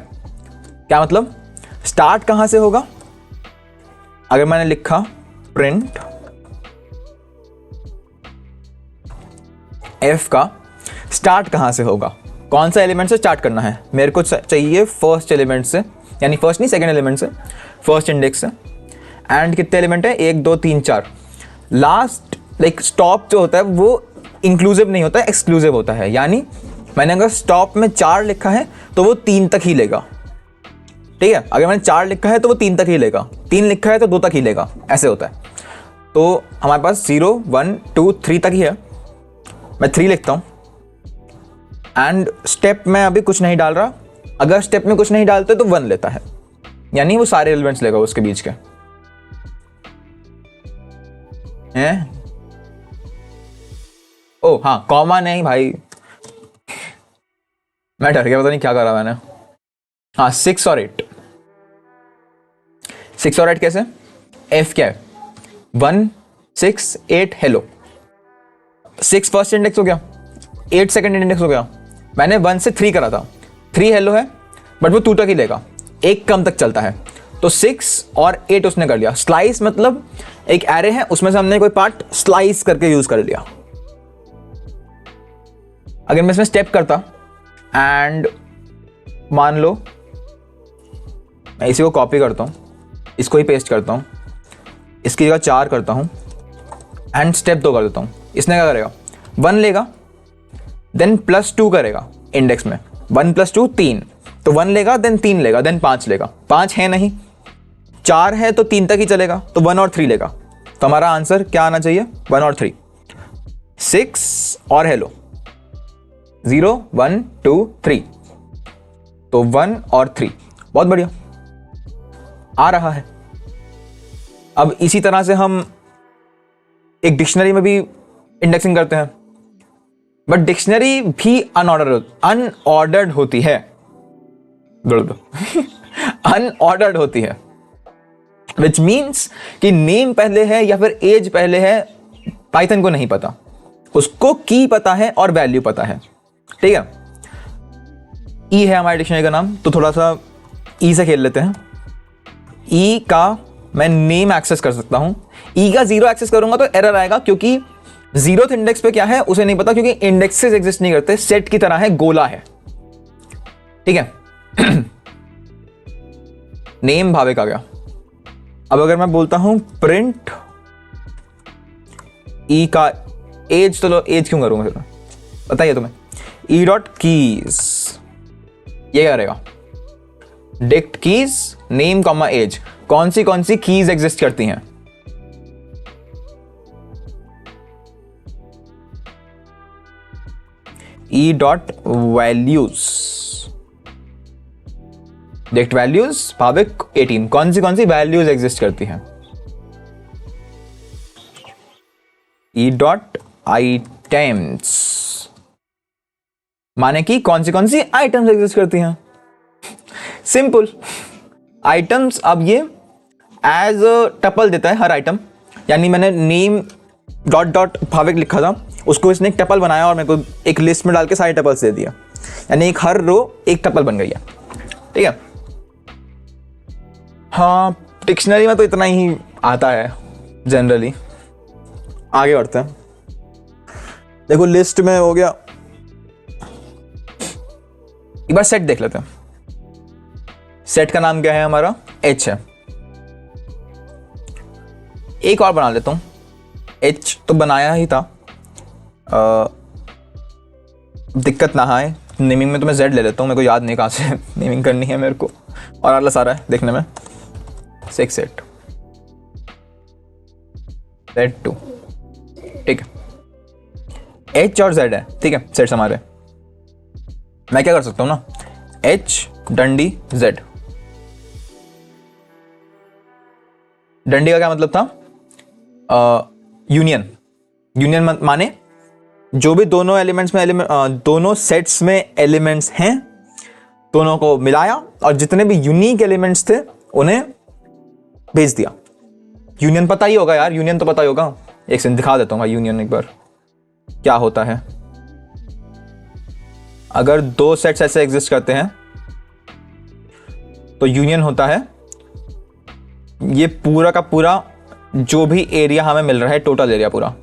क्या मतलब, स्टार्ट कहां से होगा, अगर मैंने लिखा प्रिंट एफ का स्टार्ट कहां से होगा, कौन सा एलिमेंट से स्टार्ट करना है, मेरे को चाहिए फर्स्ट एलिमेंट से, यानी फर्स्ट नहीं सेकंड एलिमेंट से, फर्स्ट इंडेक्स से। एंड कितने एलिमेंट है, 1 2 3 4। लास्ट लाइक स्टॉप जो होता है वो इंक्लूसिव नहीं होता है, एक्सक्लूसिव होता है, यानी मैंने अगर स्टॉप में 4 लिखा है तो वो 3 तक ही लेगा, ठीक है। अगर मैंने 4 लिखा है तो वो 3 तक ही लेगा, 3 लिखा है तो 2 तक ही लेगा, ऐसे होता है। तो हमारे पास 0 1 2 3 तक ही है, मैं 3 लिखता हूं। एंड स्टेप में अभी कुछ नहीं डाल रहा, अगर स्टेप में कुछ नहीं डालते तो 1 लेता है, यानी वो सारे एलिमेंट्स लेगा उसके बीच के हैं। ओ हाँ, कॉमा नहीं भाई, मैं डर गया, पता नहीं क्या करा मैंने। हाँ 6 और 8, 6 और 8 कैसे, एफ क्या है 1 6 8 हेलो, 6 फर्स्ट इंडेक्स हो गया, 8 सेकंड इंडेक्स हो गया। मैंने 1 से 3 करा था, 3 हेलो है बट वो 2 तक ही लेगा, 1 कम तक चलता है, तो 6 और 8 उसने कर लिया। स्लाइस मतलब एक एरे है, उसमें से हमने कोई पार्ट स्लाइस करके यूज कर लिया। अगर मैं इसमें स्टेप करता एंड मान लो मैं इसी को कॉपी करता हूं, इसको ही पेस्ट करता हूं, इसकी जगह 4 करता हूं एंड स्टेप 2 कर देता हूं, इसने क्या करेगा 1 लेगा, देन +2 करेगा इंडेक्स में, 1 + 2 3, तो 1 लेगा, देन 3 लेगा, देन 5 लेगा, 5 है नहीं, 4 है तो 3 तक ही चलेगा, तो 1 और 3 लेगा। तो हमारा आंसर क्या आना चाहिए, 1 और 3, 6 और हेलो, 0 1 2 3, तो 1 और 3, बहुत बढ़िया आ रहा है। अब इसी तरह से हम एक डिक्शनरी में भी इंडेक्सिंग करते हैं, बट डिक्शनरी भी अनऑर्डर्ड होती है, अनऑर्डर्ड होती है, विच मीन्स कि नेम पहले है या फिर एज पहले है, पाइथन को नहीं पता, उसको की पता है और वैल्यू पता है, ठीक है। ई है हमारे डिक्शनरी का नाम, तो थोड़ा सा ई से खेल लेते हैं। ई का मैं नेम एक्सेस कर सकता हूं, ई का 0 एक्सेस करूंगा तो एरर आएगा, क्योंकि 0th इंडेक्स पे क्या है उसे नहीं पता, क्योंकि इंडेक्सेस एग्जिस्ट नहीं करते, सेट की तरह है, गोला है, ठीक है। नेम भाविक आ गया। अब अगर मैं बोलता हूं प्रिंट ई का एज, तो एज क्यों करूंगा फिर, बताइए तुम्हें, ई डॉट कीज, ये करेगा dict keys name comma age, कौन सी कीज एग्जिस्ट करती हैं, e dot values, dict values Bhavik 18, कौन सी वैल्यूज एग्जिस्ट करती हैं, ई डॉट आइटम्स, माने कि कौन सी आइटम्स एग्जिस्ट करती हैं, सिंपल आइटम्स। अब ये एज टपल देता है हर आइटम, यानी मैंने नेम डॉट डॉट भाविक लिखा था, उसको इसने एक टपल बनाया और मेरे को एक लिस्ट में डाल के सारे टपल्स दे दिया, यानी एक हर रो एक टपल बन गई है, ठीक है। हाँ डिक्शनरी में तो इतना ही आता है जनरली, आगे बढ़ते हैं। देखो लिस्ट में हो गया, एक बार सेट देख लेते हैं, सेट का नाम क्या है हमारा, एच है। एक और बना लेता हूँ, एच तो बनाया ही था, दिक्कत ना आए नेमिंग में, तो मैं जेड ले लेता हूँ, मेरे को याद नहीं कहाँ से नेमिंग करनी है मेरे को, और अगला सारा है देखने में। 6 सेट Z2, ठीक है, एच और जेड है, ठीक है सेट्स हमारे। मैं क्या कर सकता हूँ ना, एच डंडी जेड। डंडी का क्या मतलब था, यूनियन। यूनियन माने जो भी दोनों एलिमेंट्स में दोनों सेट्स में एलिमेंट्स हैं, दोनों को मिलाया और जितने भी यूनिक एलिमेंट्स थे उन्हें भेज दिया। यूनियन पता ही होगा यार, यूनियन तो पता ही होगा। एक सेकंड दिखा देता हूँ भाई यूनियन एक बार क्या होता है। अगर दो सेट्स ऐसे एग्जिस्ट करते हैं तो यूनियन होता है ये पूरा का पूरा जो भी एरिया हमें मिल रहा है, टोटल एरिया पूरा।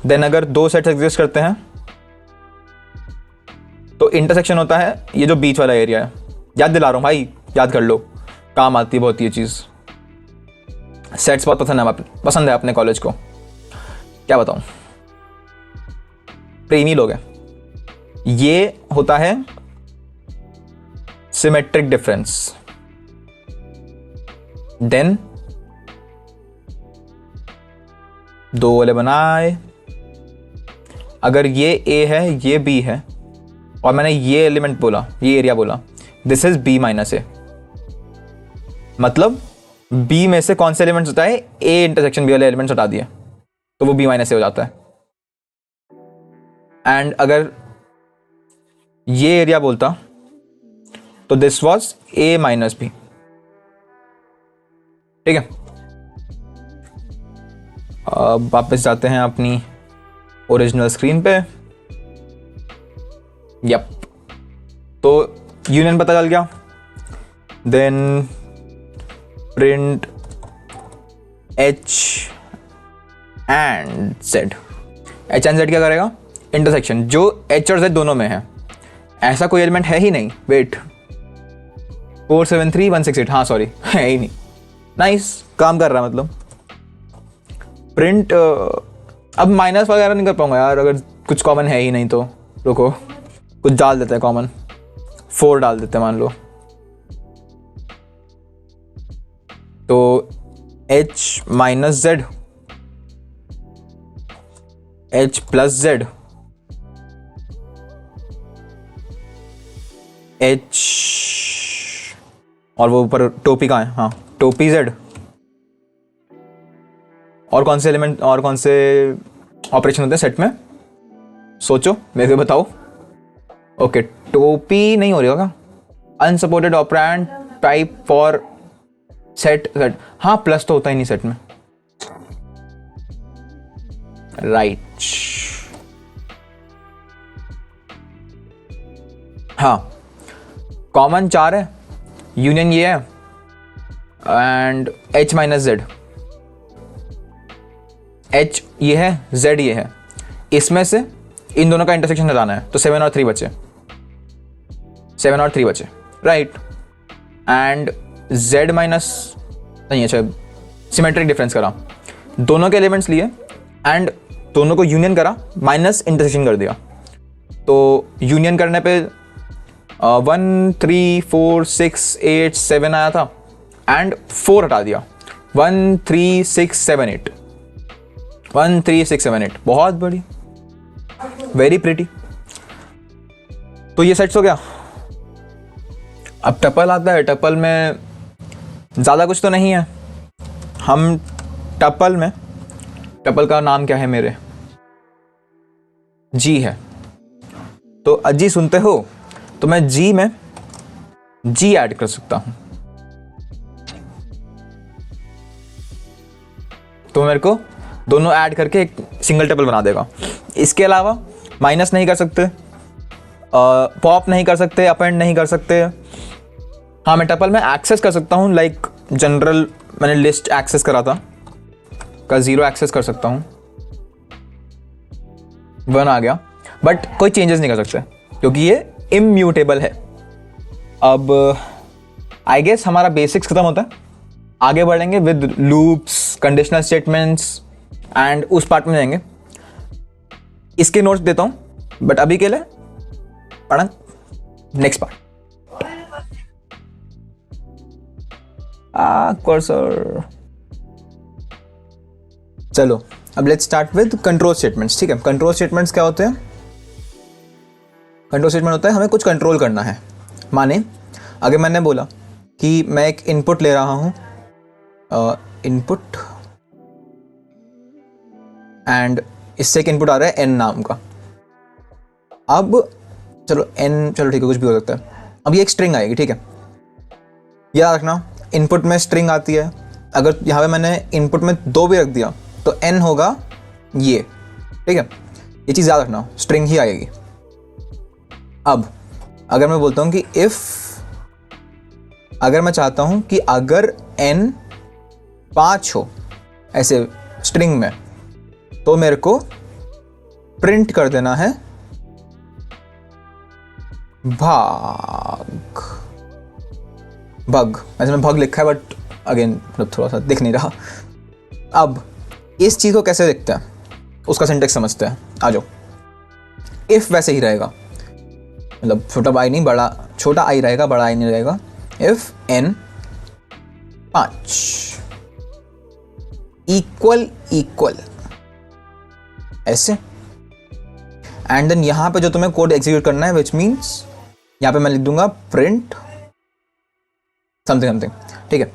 देन अगर दो सेट्स एग्जिस्ट करते हैं तो इंटरसेक्शन होता है ये जो बीच वाला एरिया है। याद दिला रहा हूं भाई, याद कर लो, काम आती है बहुत ये चीज। सेट्स बहुत पसंद है अपने कॉलेज को, क्या बताऊं, प्रेमी लोग हैं। ये होता है सिमेट्रिक डिफरेंस। देन दो वाले बनाए, अगर ये ए है ये बी है और मैंने ये एलिमेंट बोला, ये एरिया बोला, दिस इज बी माइनस ए, मतलब बी में से कौन से एलिमेंट्स होता है, ए इंटरसेक्शन बी वाले एलिमेंट्स हटा दिए तो वो बी माइनस ए हो जाता है। एंड अगर ये एरिया बोलता तो this was a minus b, ठीक है। अब वापस जाते हैं अपनी ओरिजिनल स्क्रीन पे। यप, तो यूनियन पता चल गया। Then print h and z. H and z क्या करेगा, इंटरसेक्शन जो एच और जेड दोनों में है। ऐसा कोई एलिमेंट है ही नहीं, वेट 473168, हाँ सॉरी है ही नहीं। नाइस, काम कर रहा है मतलब। प्रिंट अब माइनस वगैरह नहीं कर पाऊंगा यार, अगर कुछ कॉमन है ही नहीं तो रुको कुछ डाल देते हैं कॉमन, 4 डाल देते हैं मान लो। तो h minus Z, h plus Z, h और वो ऊपर टोपी कहाँ है, हाँ टोपी जेड। और कौन से एलिमेंट और कौन से ऑपरेशन होते हैं सेट में, सोचो मेरे को बताओ। ओके, टोपी नहीं हो रही होगा, unsupported operand type for set. हाँ प्लस तो होता ही नहीं सेट में, राइट। हाँ कॉमन 4 है, यूनियन ये है and h minus Z. h ये है, z ये है, इसमें से इन दोनों का इंटरसेक्शन हटाना है तो 7 और 3 बचे, 7 और 3 बचे, राइट। एंड z माइनस नहीं, अच्छा सिमेट्रिक डिफरेंस करा, दोनों के एलिमेंट्स लिए एंड दोनों को यूनियन करा, माइनस इंटरसेक्शन कर दिया। तो यूनियन करने पे 1 3 4 6 8 7 आया था एंड 4 हटा दिया, 1 3 6 7 8, 1 3 6 7 8, बहुत बड़ी, वेरी प्रिटी। तो ये सेट्स हो गया। अब टपल आता है, टपल में ज़्यादा कुछ तो नहीं है। हम टपल में, टपल का नाम क्या है मेरे, जी है, तो अजी सुनते हो तो मैं जी में जी ऐड कर सकता हूं, तो मेरे को दोनों ऐड करके एक सिंगल टपल बना देगा। इसके अलावा माइनस नहीं कर सकते, पॉप नहीं कर सकते, अपेंड नहीं कर सकते। हाँ मैं टपल में एक्सेस कर सकता हूँ, लाइक जनरल मैंने लिस्ट एक्सेस करा था का 0 एक्सेस कर सकता हूँ, 1 आ गया, बट कोई चेंजेस नहीं कर सकते क्योंकि ये इम्यूटेबल है। अब आई गेस हमारा बेसिक्स खत्म होता है, आगे बढ़ेंगे with loops, conditional statements and उस पार्ट में जाएंगे। इसके नोट्स देता हूं बट अभी के लिए पढ़ा नेक्स्ट पार्ट। कर्सर, चलो अब let's start with control statements. ठीक है, कंट्रोल स्टेटमेंट्स क्या होते हैं? कंट्रोल स्टेटमेंट होता है हमें कुछ कंट्रोल करना है। माने अगर मैंने बोला कि मैं एक इनपुट ले रहा हूं, इनपुट एंड इससे एक इनपुट आ रहा है n नाम का। अब चलो चलो ठीक है, कुछ भी हो सकता है। अब ये एक स्ट्रिंग आएगी, ठीक है, याद रखना इनपुट में स्ट्रिंग आती है। अगर यहाँ पे मैंने इनपुट में 2 भी रख दिया तो n होगा ये, ठीक है, ये चीज़ याद रखना, स्ट्रिंग ही आएगी। अब अगर मैं बोलता हूँ कि इफ, अगर मैं चाहता हूँ कि अगर n 5 हो ऐसे स्ट्रिंग में, तो मेरे को प्रिंट कर देना है भग। ऐसे में भग लिखा है बट अगेन मतलब थोड़ा सा दिख नहीं रहा। अब इस चीज़ को कैसे देखते हैं उसका सिंटेक्स समझते हैं, आ जाओ। इफ वैसे ही रहेगा, मतलब छोटा आई नहीं बड़ा, छोटा आई रहेगा बड़ा आई नहीं रहेगा। इफ n 5 इक्वल ऐसे, एंड देन यहां पे जो तुम्हें कोड एग्जीक्यूट करना है विच मीन्स यहां पे मैं लिख दूंगा प्रिंट समथिंग, ठीक है।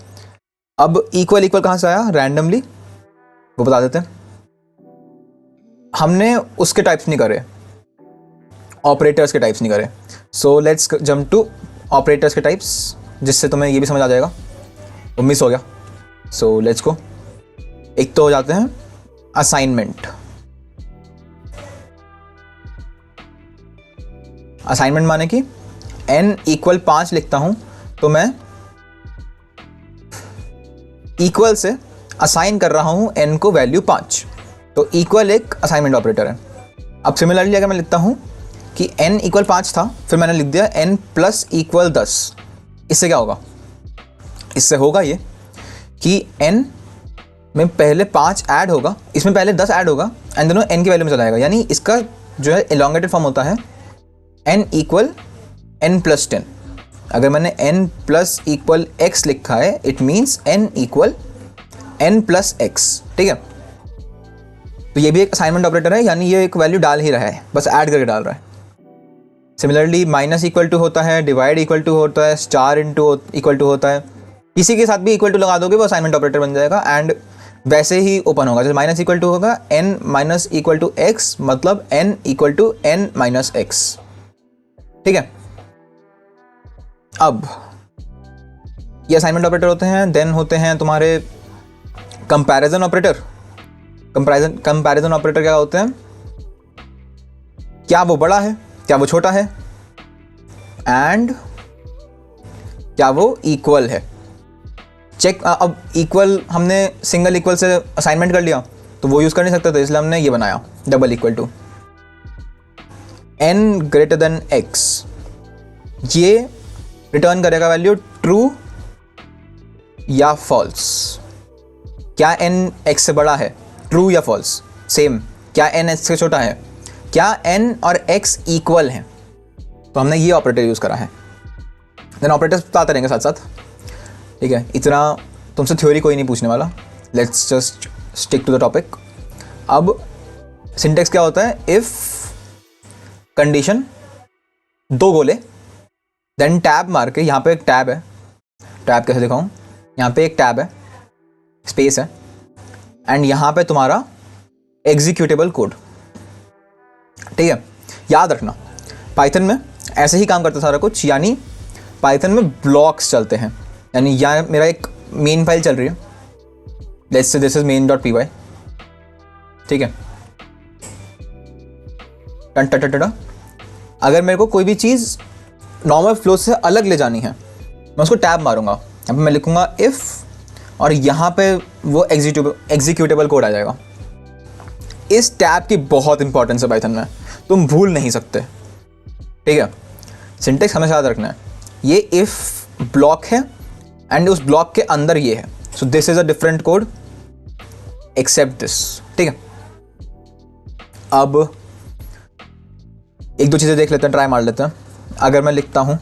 अब इक्वल कहां से आया? रैंडमली, वो बता देते हैं। हमने उसके टाइप्स नहीं करे, ऑपरेटर्स के टाइप्स नहीं करे। So let's jump to operators के टाइप्स, जिससे तुम्हें ये भी समझ आ जाएगा। वो मिस हो गया, सो लेट्स गो। एक तो हो जाते हैं असाइनमेंट। असाइनमेंट माने कि n इक्वल 5 लिखता हूं तो मैं इक्वल से असाइन कर रहा हूं n को वैल्यू 5, तो इक्वल एक असाइनमेंट ऑपरेटर है। अब सिमिलरली अगर मैं लिखता हूं कि n इक्वल 5 था, फिर मैंने लिख दिया n प्लस इक्वल 10, इससे क्या होगा? इससे होगा ये कि n में पहले 5 ऐड होगा, इसमें पहले 10 ऐड होगा, एंड दोनों n की वैल्यू में चला जाएगा। यानी इसका जो है एलोंगेटेड फॉर्म होता है n इक्वल n प्लस 10। अगर मैंने n प्लस इक्वल x लिखा है, it means n equal n plus x, ठीक है। तो ये भी एक असाइनमेंट ऑपरेटर है, यानी ये एक वैल्यू डाल ही रहा है, बस ऐड करके डाल रहा है। सिमिलरली माइनस इक्वल टू होता है, डिवाइड इक्वल टू होता है, स्टार इनटू इक्वल टू होता है। इसी के साथ भी इक्वल टू लगा दोगे वो असाइनमेंट ऑपरेटर बन जाएगा, एंड वैसे ही ओपन होगा। जैसे माइनस इक्वल टू होगा n minus equal to x, मतलब n equal to n minus x, ठीक है। अब ये असाइनमेंट ऑपरेटर होते हैं। देन होते हैं तुम्हारे कंपैरिजन ऑपरेटर। कंपैरिजन ऑपरेटर क्या होते हैं? क्या वो बड़ा है, क्या वो छोटा है, एंड क्या वो इक्वल है। चेक, अब इक्वल हमने सिंगल इक्वल से असाइनमेंट कर लिया तो वो यूज़ कर नहीं सकते थे, इसलिए हमने ये बनाया double equal to. n greater than x, ये रिटर्न करेगा वैल्यू ट्रू या फॉल्स। क्या n x से बड़ा है, ट्रू या फॉल्स। सेम, क्या n x से छोटा है, क्या n और x इक्वल हैं। तो हमने ये ऑपरेटर यूज़ करा है। देन ऑपरेटर्स बताते रहेंगे साथ साथ, ठीक है। इतना तुमसे थ्योरी कोई नहीं पूछने वाला, let's just stick to the topic. अब सिंटेक्स क्या होता है? इफ कंडीशन 2 गोले, देन टैब मार के, यहाँ पे एक टैब है, टैब कैसे दिखाऊं, यहाँ पे एक टैब है, स्पेस है, एंड यहाँ पे तुम्हारा एग्जीक्यूटेबल कोड, ठीक है। याद रखना पाइथन में ऐसे ही काम करता सारा कुछ, यानी पाइथन में ब्लॉक्स चलते हैं। यानी यहाँ मेरा एक मेन फाइल चल रही है, let's say this is main.py, ठीक है। टन अगर मेरे को कोई भी चीज़ नॉर्मल फ्लो से अलग ले जानी है, मैं उसको टैब मारूंगा, यहाँ पे मैं लिखूंगा इफ़, और यहाँ पे वो एग्जीक्यूटेबल कोड आ जाएगा। इस टैब की बहुत इंपॉर्टेंस है पाइथन में, तुम भूल नहीं सकते, ठीक है। सिंटेक्स हमेशा याद रखना है। ये इफ़ ब्लॉक है एंड उस ब्लॉक के अंदर ये है, so this is a different code except this. ठीक है, अब एक दो चीज़ें देख लेते हैं, ट्राई मार लेते हैं। अगर मैं लिखता हूं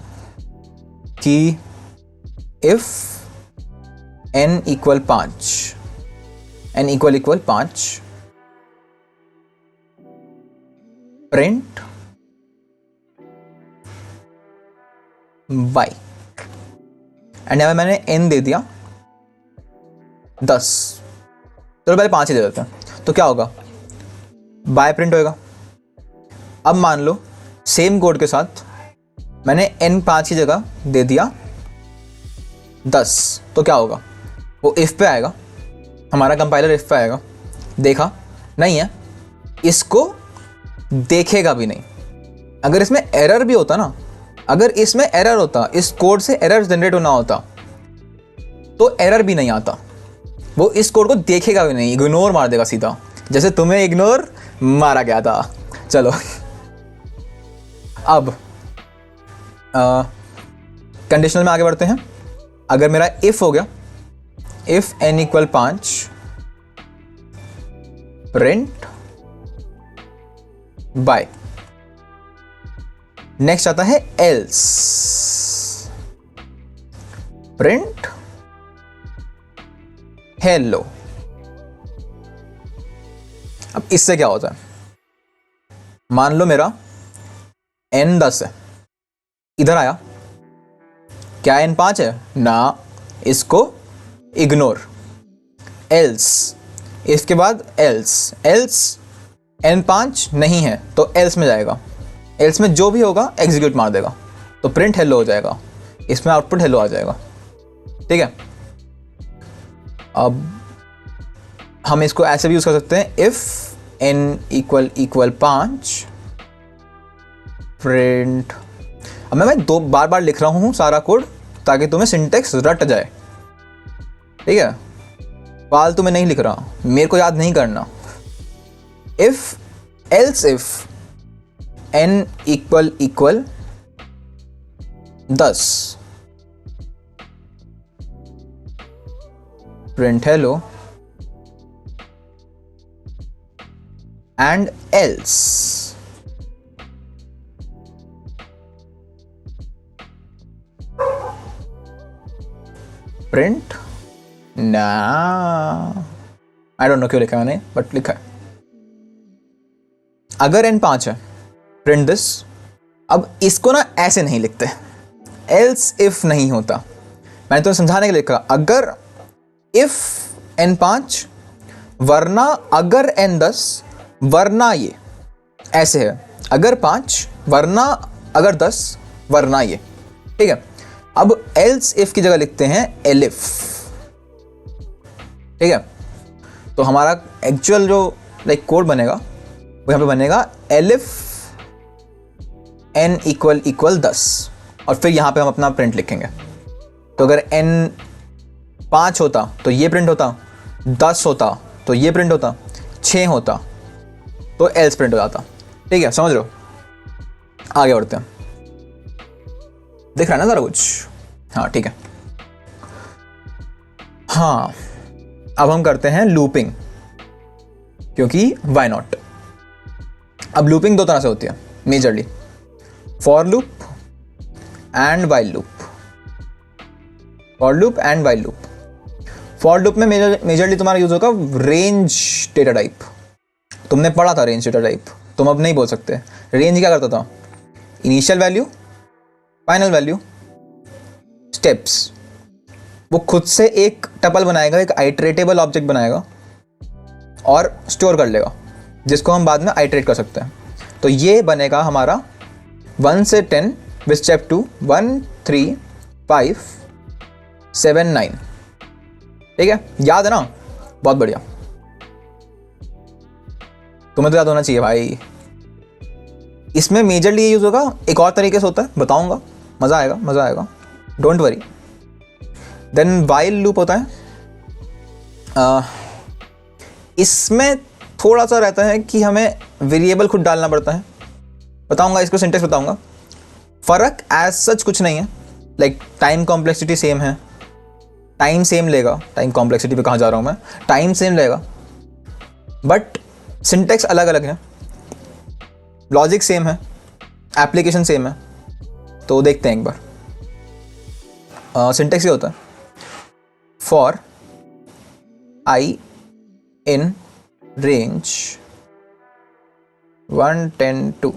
कि if n equal 5, n equal 5, print y, and यहाँ मैंने n दे दिया 10, चलो पहले 5 ही दे देते हैं, तो क्या होगा, बाय प्रिंट होएगा। अब मान लो सेम कोड के साथ मैंने n 5 की जगह दे दिया 10, तो क्या होगा, वो इफ पे आएगा, हमारा कंपाइलर इफ पे आएगा, देखा नहीं है, इसको देखेगा भी नहीं। अगर इसमें एरर भी होता ना, अगर इसमें एरर होता, इस कोड से एरर जनरेट होना होता, तो एरर भी नहीं आता, वो इस कोड को देखेगा भी नहीं, इग्नोर मार देगा सीधा, जैसे तुम्हें इग्नोर मारा गया था। चलो अब कंडीशनल में आगे बढ़ते हैं। अगर मेरा इफ हो गया, if n equal 5, print bye, next आता है एल्स, प्रिंट हेलो। अब इससे क्या होता है, मान लो मेरा n 10 है, इधर आया, क्या n 5 है ना, इसको इग्नोर, एल्स, इसके बाद एल्स, एल्स n 5 नहीं है तो एल्स में जाएगा, एल्स में जो भी होगा एग्जीक्यूट मार देगा, तो प्रिंट हेलो हो जाएगा, इसमें आउटपुट हेलो आ जाएगा। ठीक है, अब हम इसको ऐसे भी यूज कर सकते हैं, इफ n इक्वल 5, प्रिंट, अब मैं दो बार लिख रहा हूँ सारा कोड ताकि तुम्हें सिंटेक्स रट जाए। ठीक है, फालतू में नहीं लिख रहा, मेरे को याद नहीं करना। If else if n equal 10, print hello, and else print ना, आई डोंट नो क्यों लिखा मैंने, बट लिखा है। अगर n 5 है, प्रिंट दिस। अब इसको ना ऐसे नहीं लिखते, एल्स इफ नहीं होता, मैंने तो समझाने के लिए लिखा, अगर इफ n 5 वरना अगर n 10 वरना ये, ऐसे है, अगर 5 वरना अगर 10 वरना ये। ठीक है, अब एल्स इफ की जगह लिखते हैं एलिफ। ठीक है, तो हमारा एक्चुअल जो कोड बनेगा वो यहाँ पे बनेगा एलिफ n इक्वल 10, और फिर यहाँ पे हम अपना प्रिंट लिखेंगे। तो अगर n 5 होता तो ये प्रिंट होता, 10 होता तो ये प्रिंट होता, 6 होता तो एल्स प्रिंट हो जाता। ठीक है, समझ रहे हो? आगे बढ़ते हैं, दिख रहा है ना ज़रा कुछ? हाँ ठीक है। हाँ, अब हम करते हैं लूपिंग, क्योंकि वाई नॉट। अब लूपिंग दो तरह से होती है majorly, for loop and while loop. For loop and while loop. For loop में मेजरली तुम्हारा यूज होगा रेंज डेटा टाइप। तुमने पढ़ा था रेंज डेटा टाइप, तुम अब नहीं बोल सकते। रेंज क्या करता था? Initial value, final value, steps. वो खुद से एक टपल बनाएगा, एक आइटरेटेबल ऑब्जेक्ट बनाएगा और स्टोर कर लेगा, जिसको हम बाद में आइटरेट कर सकते हैं। तो ये बनेगा हमारा 1 से 10 विद स्टेप 2, 1 3 5 7 9। ठीक है, याद है ना? बहुत बढ़िया, तुम्हें तो याद होना चाहिए भाई। इसमें मेजरली ये यूज होगा। एक और तरीके से होता है, बताऊंगा, मजा आएगा, मजा आएगा, don't worry. Then while loop होता है। इसमें थोड़ा सा रहता है कि हमें वेरिएबल खुद डालना पड़ता है। बताऊंगा, इसको सिंटेक्स बताऊंगा। फर्क एज सच कुछ नहीं है, लाइक टाइम कॉम्प्लेक्सिटी सेम है, टाइम सेम लेगा, टाइम कॉम्प्लेक्सिटी पे कहाँ जा रहा हूँ मैं, टाइम सेम लेगा बट सिंटेक्स अलग अलग है, लॉजिक सेम है, एप्लीकेशन सेम है। तो देखते हैं एक बार। सिंटेक्स ये होता है, for i in range 1 10 2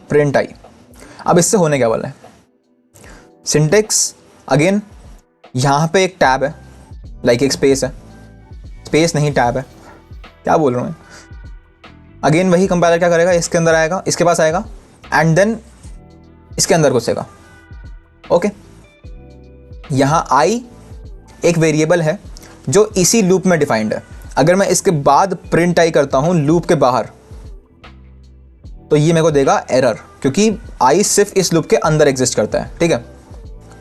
print i. अब इससे होने क्या वाला है, सिंटेक्स अगेन यहाँ पे एक टैब है, लाइक एक स्पेस है, स्पेस नहीं टैब है, क्या बोल रहा हूँ मैं। अगेन वही कंपाइलर क्या करेगा, इसके अंदर आएगा, इसके पास आएगा एंड देन इसके अंदर घुसेगा। ओके, यहाँ आई एक वेरिएबल है जो इसी लूप में डिफाइंड है। अगर मैं इसके बाद प्रिंट आई करता हूँ लूप के बाहर तो ये मेरे को देगा एरर, क्योंकि आई सिर्फ इस लूप के अंदर एग्जिस्ट करता है। ठीक है,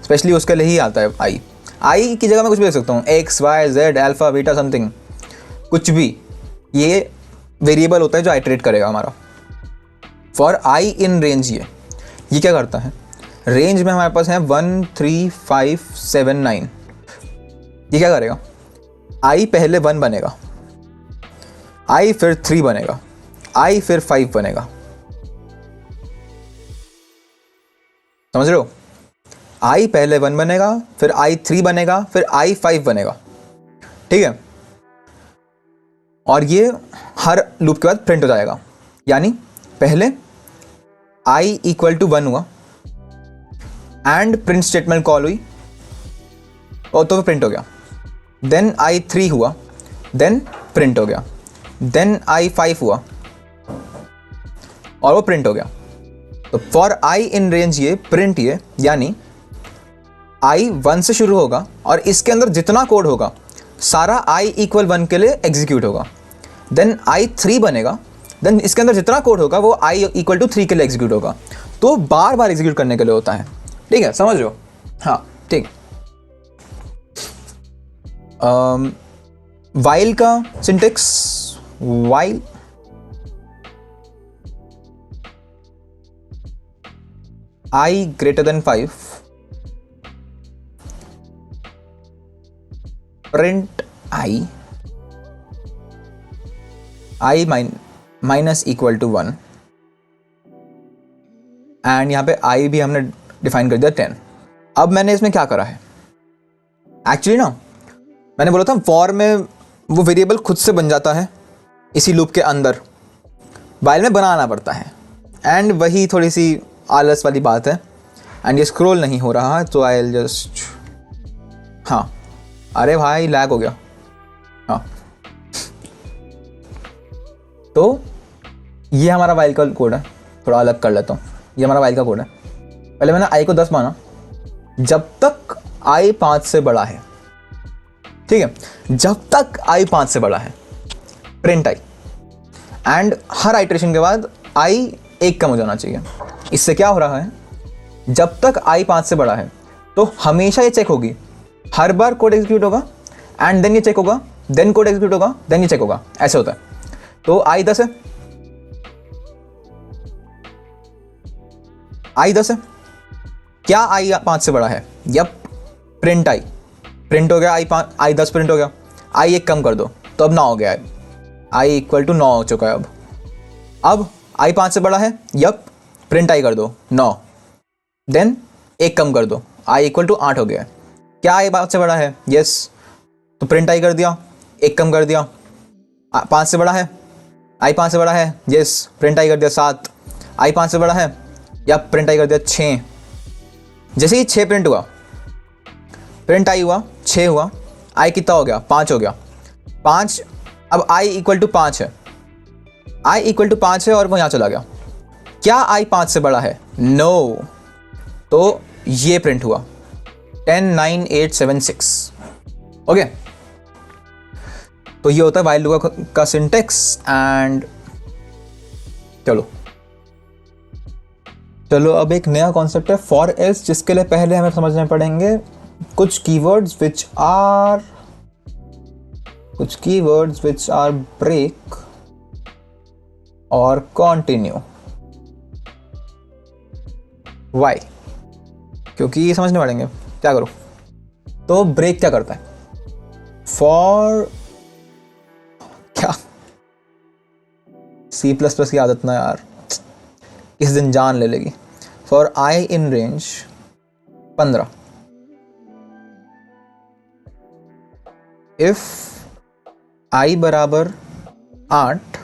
स्पेशली उसके लिए ही आता है आई। आई की जगह मैं कुछ भी लिख सकता हूँ, x y z alpha beta something, कुछ भी। ये वेरिएबल होता है जो आइटरेट करेगा हमारा। फॉर आई इन रेंज, ये क्या करता है, रेंज में हमारे पास है 1 3 5 7 9। ये क्या करेगा, आई पहले 1 बनेगा, आई फिर 3 बनेगा, आई फिर 5 बनेगा। समझ रहे हो, आई पहले 1 बनेगा, फिर आई 3 बनेगा, फिर आई 5 बनेगा। ठीक है, और ये हर लूप के बाद प्रिंट हो जाएगा। यानी पहले आई इक्वल टू 1 हुआ एंड प्रिंट स्टेटमेंट कॉल हुई और तो प्रिंट हो गया। देन आई 3 हुआ, देन प्रिंट हो गया, देन आई 5 हुआ और वो प्रिंट हो गया। तो फॉर आई इन रेंज ये प्रिंट ये, यानी आई 1 से शुरू होगा और इसके अंदर जितना कोड होगा सारा आई इक्वल 1 के लिए एग्जीक्यूट होगा। देन आई 3 बनेगा, देन इसके अंदर जितना कोड होगा वो आई इक्वल टू 3 के लिए एग्जीक्यूट होगा। तो बार बार एग्जीक्यूट करने के लिए होता है। ठीक है, समझ लो। हाँ ठीक। वाइल का syntax, while i greater than 5 print i i minus equal to 1 and यहाँ पे आई भी हमने डिफाइन कर दिया 10। अब मैंने इसमें क्या करा है, एक्चुअली ना मैंने बोला था फॉर में वो वेरिएबल खुद से बन जाता है इसी लूप के अंदर, वाइल में बनाना पड़ता है। एंड वही थोड़ी सी आलस वाली बात है एंड ये स्क्रॉल नहीं हो रहा है तो आई विल जस्ट, हाँ अरे भाई लैग हो गया। हाँ तो ये हमारा वाइल का कोड है, थोड़ा अलग कर लेता हूँ। ये हमारा वाइल का कोड है। पहले मैंने आई को 10 माना जब तक आई 5 से बड़ा है। ठीक है, जब तक आई 5 से बड़ा है print I, and her iteration के बाद आई 1 कम हो जाना चाहिए। इससे क्या हो रहा है, जब तक आई 5 से बड़ा है तो हमेशा ये चेक होगी, हर बार कोड एग्जीक्यूट होगा एंड देन ये चेक होगा, देन कोड एग्जीक्यूट होगा, देन ये चेक होगा, ऐसे होता है। तो आई 10 है, आई 10 है, क्या आई 5 से बड़ा है, यप प्रिंट आई, प्रिंट हो गया आई 10 प्रिंट हो गया, आई 1 कम कर दो तो अब 9 हो गया है, आई इक्वल टू 9 हो चुका है। अब आई 5 से बड़ा है, यप प्रिंट आई कर दो 9, देन 1 कम कर दो, आई इक्वल टू 8 हो गया है। क्या आई 5 से बड़ा है, यस, तो प्रिंट आई कर दिया, 1 कम कर दिया, 5 से बड़ा है, आई 5 से बड़ा है, यस प्रिंट आई कर दिया 7, आई 5 से बड़ा है, या प्रिंट आई कर दिया 6। जैसे ही 6 प्रिंट हुआ, प्रिंट आई हुआ 6 हुआ, आई कितना हो गया 5 हो गया, 5। अब आई इक्वल टू 5 है, आई इक्वल टू 5 है और वो यहाँ चला गया। क्या आई 5 से बड़ा है, नो, तो ये प्रिंट हुआ 10 9 8 7 6। ओके, तो ये होता है वाइल लूप का सिंटेक्स। एंड चलो अब एक नया कॉन्सेप्ट है फॉर एल्स, जिसके लिए पहले हमें समझने पड़ेंगे कुछ कीवर्ड्स विच आर ब्रेक और कंटिन्यू। वाई, क्योंकि ये समझने पड़ेंगे क्या करूँ। तो ब्रेक क्या करता है, फॉर क्या, सी प्लस प्लस की आदत ना यार, इस दिन जान ले लेगी। For i in range 15, if I बराबर 8,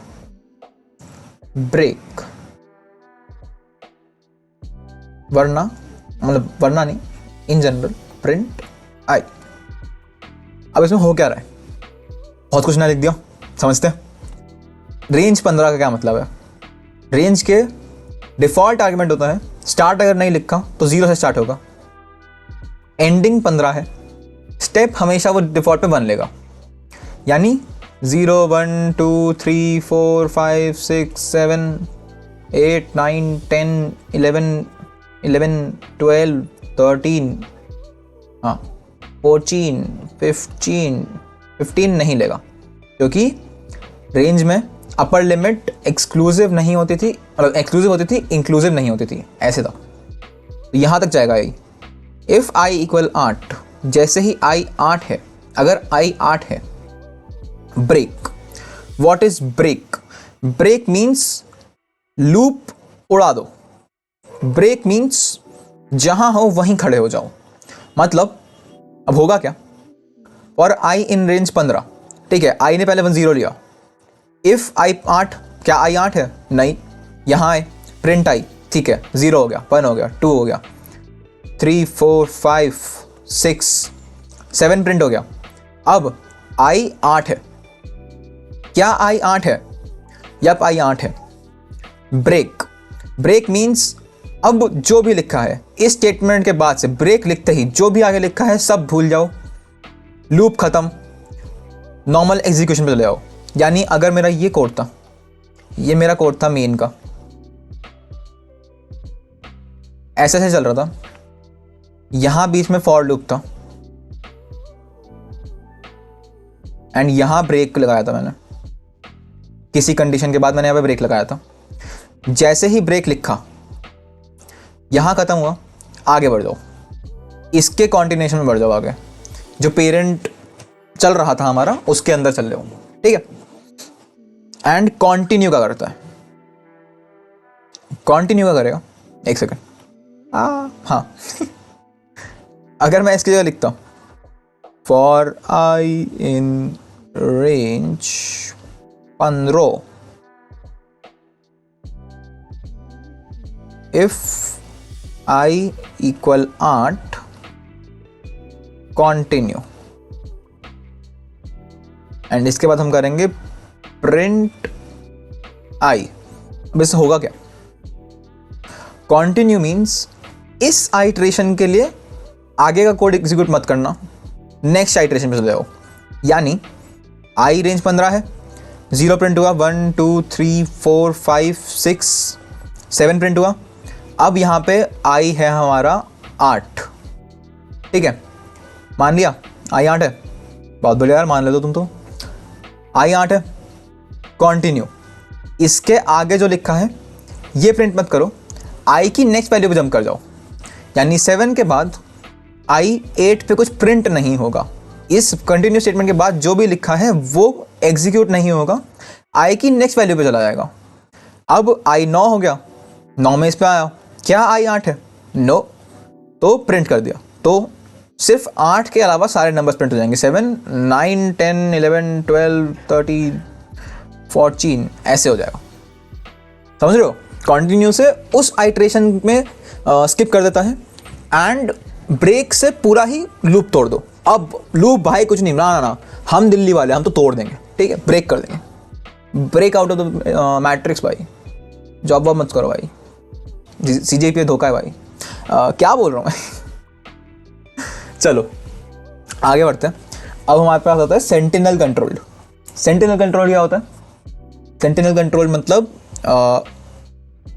ब्रेक, वरना मतलब वरना नहीं, इन जनरल प्रिंट आई। अब इसमें हो क्या रहा है, बहुत कुछ ना लिख दिया, समझते हैं। रेंज 15 का क्या मतलब है, रेंज के डिफॉल्ट आर्गुमेंट होता है स्टार्ट, अगर नहीं लिखा तो 0 से स्टार्ट होगा, एंडिंग 15 है, स्टेप हमेशा वो डिफॉल्ट पे 1 लेगा, यानी 0 1 2 3 4 5 6 7 8 9 10 11 11 12 13 हाँ 14 15 नहीं लेगा, क्योंकि रेंज में अपर लिमिट एक्सक्लूसिव नहीं होती थी, मतलब एक्सक्लूसिव होती थी, इंक्लूसिव नहीं होती थी, ऐसे था। तो यहाँ तक जाएगा आई। इफ आई इक्वल 8, जैसे ही आई 8 है, अगर आई 8 है, break. What is break, break means loop उड़ा दो, ब्रेक मीन्स जहां हो वहीं खड़े हो जाओ। मतलब अब होगा क्या, और आई इन रेंज 15, ठीक है, आई ने पहले 10 लिया, इफ आई 8, क्या आई 8 है, नहीं, यहां आए, प्रिंट आई, ठीक है, 0 हो गया, 1 हो गया, 2 हो गया, 3 4 5 6 7 प्रिंट हो गया। अब आई 8 है, क्या आई 8 है, यप आई 8 है, ब्रेक। ब्रेक मीन्स अब जो भी लिखा है इस स्टेटमेंट के बाद से, ब्रेक लिखते ही जो भी आगे लिखा है सब भूल जाओ, लूप खत्म, नॉर्मल एग्जीक्यूशन पे चले जाओ। यानी अगर मेरा ये कोड था, ये मेरा कोड था मेन का, ऐसे ऐसे चल रहा था, यहां बीच में फॉर लूप था, एंड यहां ब्रेक लगाया था मैंने, किसी कंडीशन के बाद मैंने यहां पे ब्रेक लगाया था। जैसे ही ब्रेक लिखा, यहां खत्म हुआ, आगे बढ़ जाओ, इसके कॉन्टिन्यूएशन में बढ़ जाओ आगे, जो पेरेंट चल रहा था हमारा उसके अंदर चल रहे हो, ठीक है। एंड कंटिन्यू का करता है, कंटिन्यू का करेगा, एक सेकंड, हाँ अगर मैं इसकी जगह लिखता हूं for i in range 15, if I equal 8, continue, and इसके बाद हम करेंगे प्रिंट आई। अब इससे होगा क्या, कंटिन्यू मीन्स इस आइट्रेशन के लिए आगे का कोड एग्जीक्यूट मत करना, नेक्स्ट आइट्रेशन पे चले जाओ। यानी आई रेंज 15 है, 0 प्रिंट हुआ, 1 2 3 4 5 6 7 प्रिंट हुआ। अब यहाँ पे आई है हमारा 8, ठीक है, मान लिया आई 8 है, बहुत बढ़िया यार, मान ले दो तुम तो, आई 8 है, कंटिन्यू, इसके आगे जो लिखा है ये प्रिंट मत करो, आई की नेक्स्ट वैल्यू पे जंप कर जाओ, यानी 7 के बाद आई 8 पे कुछ प्रिंट नहीं होगा, इस कंटिन्यू स्टेटमेंट के बाद जो भी लिखा है वो एग्जीक्यूट नहीं होगा, आई की नेक्स्ट वैल्यू पे चला जाएगा। अब आई 9 हो गया, 9 में इस पे आया, क्या आई 8 है, नो, तो प्रिंट कर दिया, तो सिर्फ 8 के अलावा सारे नंबर्स प्रिंट हो जाएंगे, 7 9 10 11 12 13 14 ऐसे हो जाएगा, समझ रहे हो। कंटिन्यू से उस आइट्रेशन में स्किप कर देता है, एंड ब्रेक से पूरा ही लूप तोड़ दो। अब लूप भाई कुछ नहीं, ना हम दिल्ली वाले, हम तो तोड़ देंगे, ठीक है, ब्रेक कर देंगे, break out of the matrix भाई, जॉब वॉब मत करो भाई, CJP धोखा है भाई, क्या बोल रहा हूँ मैं चलो आगे बढ़ते हैं। अब हमारे पास आता है सेंटिनल कंट्रोल। सेंटिनल कंट्रोल क्या होता है, सेंटिनल कंट्रोल मतलब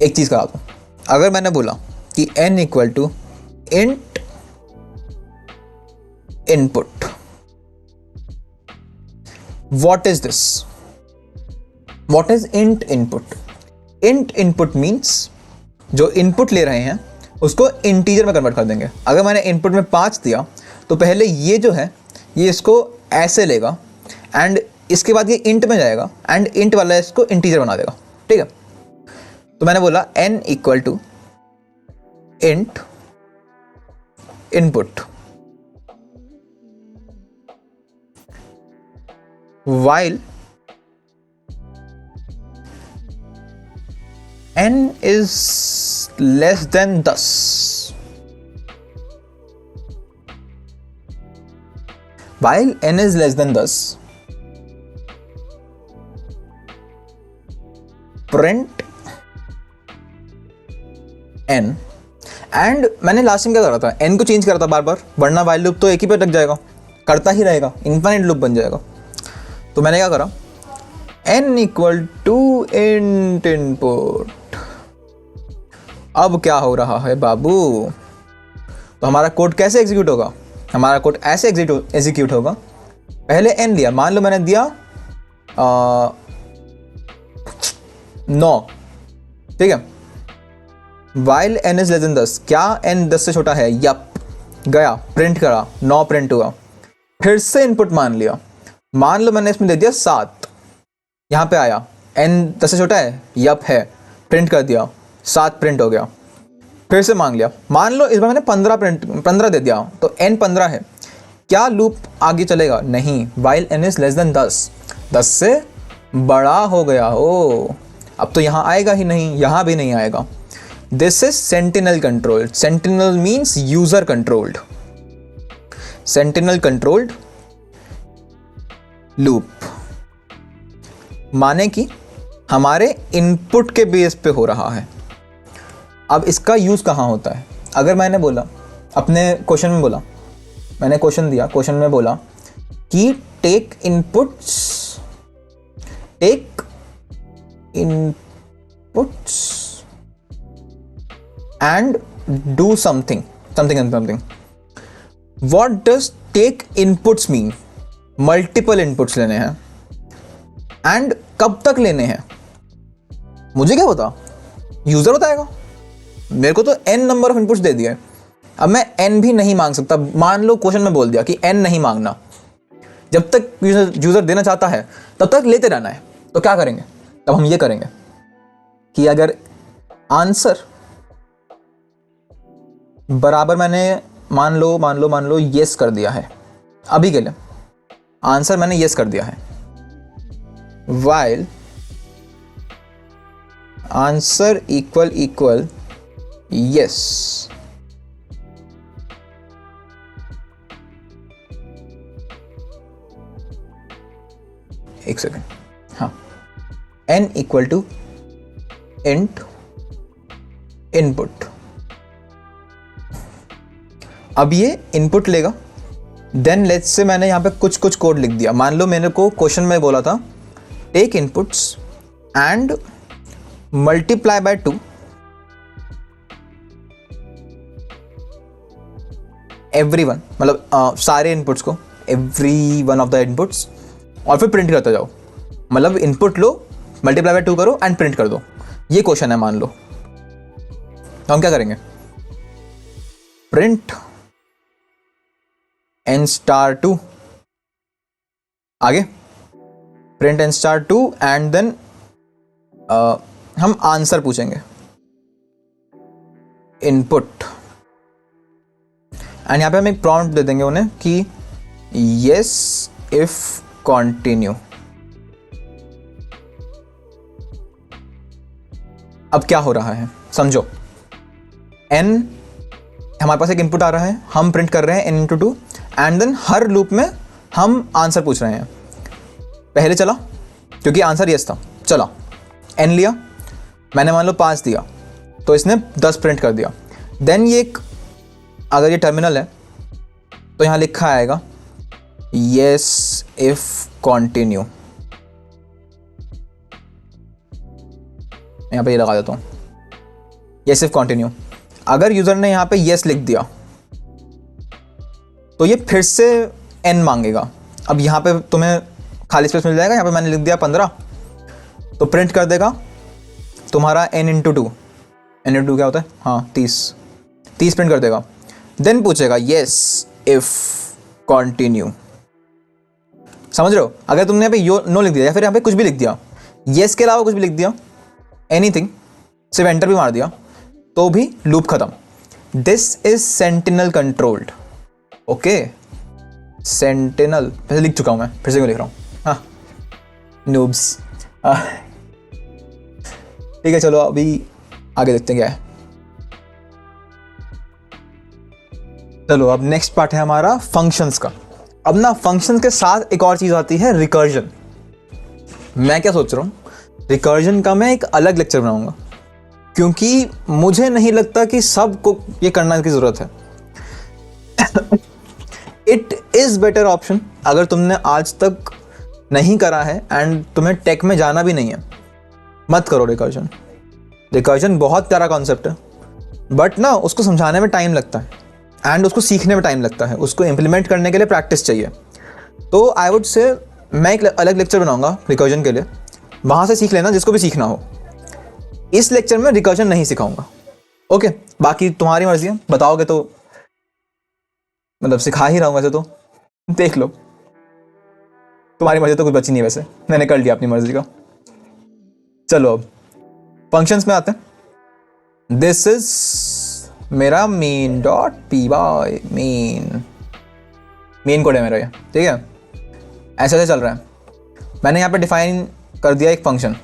एक चीज़ कहा था, अगर मैंने बोला कि n equal to int input, what is this, what is int input. Int input means जो इनपुट ले रहे हैं उसको इंटीजर में कन्वर्ट कर देंगे। अगर मैंने इनपुट में 5 दिया तो पहले ये जो है ये इसको ऐसे लेगा एंड इसके बाद ये इंट में जाएगा एंड इंट वाला इसको इंटीजर बना देगा, ठीक है। तो मैंने बोला n equal to int input while n is less than 10, while n is less than 10, print n and मैंने लास्ट में क्या करा था, n को चेंज करा था बार बार, वरना while लूप तो एक ही पे अटक जाएगा, करता ही रहेगा, इनफाइनाइट लूप बन जाएगा। तो मैंने क्या करा, n equal to int input. अब क्या हो रहा है बाबू, तो हमारा कोड कैसे एग्जीक्यूट होगा, हमारा कोड ऐसे एग्जीक्यूट होगा। पहले n लिया, मान लो मैंने दिया 9, ठीक है। while n is less than 10, क्या n 10 से छोटा है, यप, गया प्रिंट करा, 9 प्रिंट हुआ। फिर से इनपुट मान लिया, मान लो मैंने इसमें दे दिया 7, यहाँ पे आया n 10 से छोटा है, यप है, प्रिंट कर दिया, 7 प्रिंट हो गया। फिर से मांग लिया, मान लो इस बार मैंने 15 दे दिया तो n 15 है, क्या लूप आगे चलेगा, नहीं, while n is less than 10 से बड़ा हो गया हो, अब तो यहाँ आएगा ही नहीं, यहाँ भी नहीं आएगा। This is sentinel controlled, sentinel means user controlled, sentinel controlled loop, माने कि हमारे इनपुट के बेस पे हो रहा है। अब इसका यूज कहाँ होता है, अगर मैंने बोला अपने क्वेश्चन में बोला, मैंने क्वेश्चन दिया, क्वेश्चन में बोला कि take inputs and do something and something. What does take inputs mean, multiple inputs लेने हैं एंड कब तक लेने हैं, मुझे क्या पता, यूजर बताएगा। मेरे को तो n नंबर ऑफ इनपुट्स दे दिए, अब मैं n भी नहीं मांग सकता। मान लो क्वेश्चन में बोल दिया कि n नहीं मांगना, जब तक यूजर देना चाहता है तब तक लेते रहना है। तो क्या करेंगे, तब हम ये करेंगे कि अगर आंसर बराबर मैंने मान लो यस कर दिया है, अभी के लिए आंसर मैंने यस कर दिया है, while आंसर इक्वल यस, एक सेकेंड, हाँ, n equal to int input. अब ये इनपुट लेगा, देन लेट्स से मैंने यहाँ पे कुछ कोड लिख दिया। मान लो मेरे को क्वेश्चन में बोला था take inputs and multiply by 2 everyone, मतलब सारे इनपुट्स को, every one of the inputs, और फिर प्रिंट करते जाओ। मतलब इनपुट लो, मल्टीप्लाई बाय 2 करो एंड प्रिंट कर दो। ये क्वेश्चन है मान लो, तो हम क्या करेंगे, प्रिंट n स्टार 2, आगे print n star 2 and then हम आंसर पूछेंगे, इनपुट, एंड यहाँ पे हम एक प्रॉम्प्ट दे देंगे उन्हें कि yes if continue। अब क्या हो रहा है समझो, n हमारे पास एक इनपुट आ रहा है, हम प्रिंट कर रहे हैं n इंटू 2 एंड देन हर लूप में हम आंसर पूछ रहे हैं। पहले चला क्योंकि आंसर यस था, चला n लिया, मैंने मान लो 5 दिया तो इसने 10 प्रिंट कर दिया। देन ये एक, अगर ये टर्मिनल है तो यहाँ लिखा आएगा yes if continue, यहाँ पे ये लगा देता हूँ yes if continue। अगर यूजर ने यहाँ पे yes लिख दिया तो ये फिर से n मांगेगा। अब यहाँ पे तुम्हें खाली स्पेस मिल जाएगा, यहाँ पे मैंने लिख दिया 15, तो प्रिंट कर देगा तुम्हारा n इंटू 2, n इंटू 2 क्या होता है, हाँ 30, 30 प्रिंट कर देगा। देन पूछेगा येस इफ कंटिन्यू। समझ रहे हो? अगर तुमने यहाँ पे यो नो लिख दिया या फिर यहाँ पे कुछ भी लिख दिया, येस के अलावा कुछ भी लिख दिया, एनीथिंग, सिर्फ एंटर भी मार दिया, तो भी लूप खत्म। This is sentinel controlled. Okay, sentinel पहले लिख चुका हूं मैं, फिर से क्यों लिख रहा हूँ? हाँ, नूब्स। ठीक है, चलो अभी आगे देखते हैं क्या है। चलो अब नेक्स्ट पार्ट है हमारा फंक्शंस का। अब ना फंक्शंस के साथ एक और चीज आती है, रिकर्जन। मैं क्या सोच रहा हूँ, रिकर्जन का मैं एक अलग लेक्चर बनाऊंगा, क्योंकि मुझे नहीं लगता कि सबको ये करने की जरूरत है। इट इज बेटर ऑप्शन अगर तुमने आज तक नहीं करा है एंड तुम्हें टेक में जाना भी नहीं है, मत करो रिकर्जन। रिकर्जन बहुत प्यारा कॉन्सेप्ट है, बट ना उसको समझाने में टाइम लगता है एंड उसको सीखने में टाइम लगता है, उसको इम्प्लीमेंट करने के लिए प्रैक्टिस चाहिए। तो आई वुड से मैं एक अलग लेक्चर बनाऊंगा रिकर्जन के लिए, वहाँ से सीख लेना जिसको भी सीखना हो। इस लेक्चर में रिकर्जन नहीं सिखाऊंगा। ओके, बाकी तुम्हारी मर्जी है, बताओगे तो मतलब सिखा ही रहा हूँ, वैसे तो देख लो, तुम्हारी मर्जी तो कुछ बची नहीं, वैसे मैंने कर लिया अपनी मर्जी का। चलो अब फंक्शंस में आते हैं। दिस इज मेरा main dot p y, main code है मेरा ये, ठीक है। ऐसे चल रहा है। मैंने यहाँ पे डिफाइन कर दिया एक फंक्शन,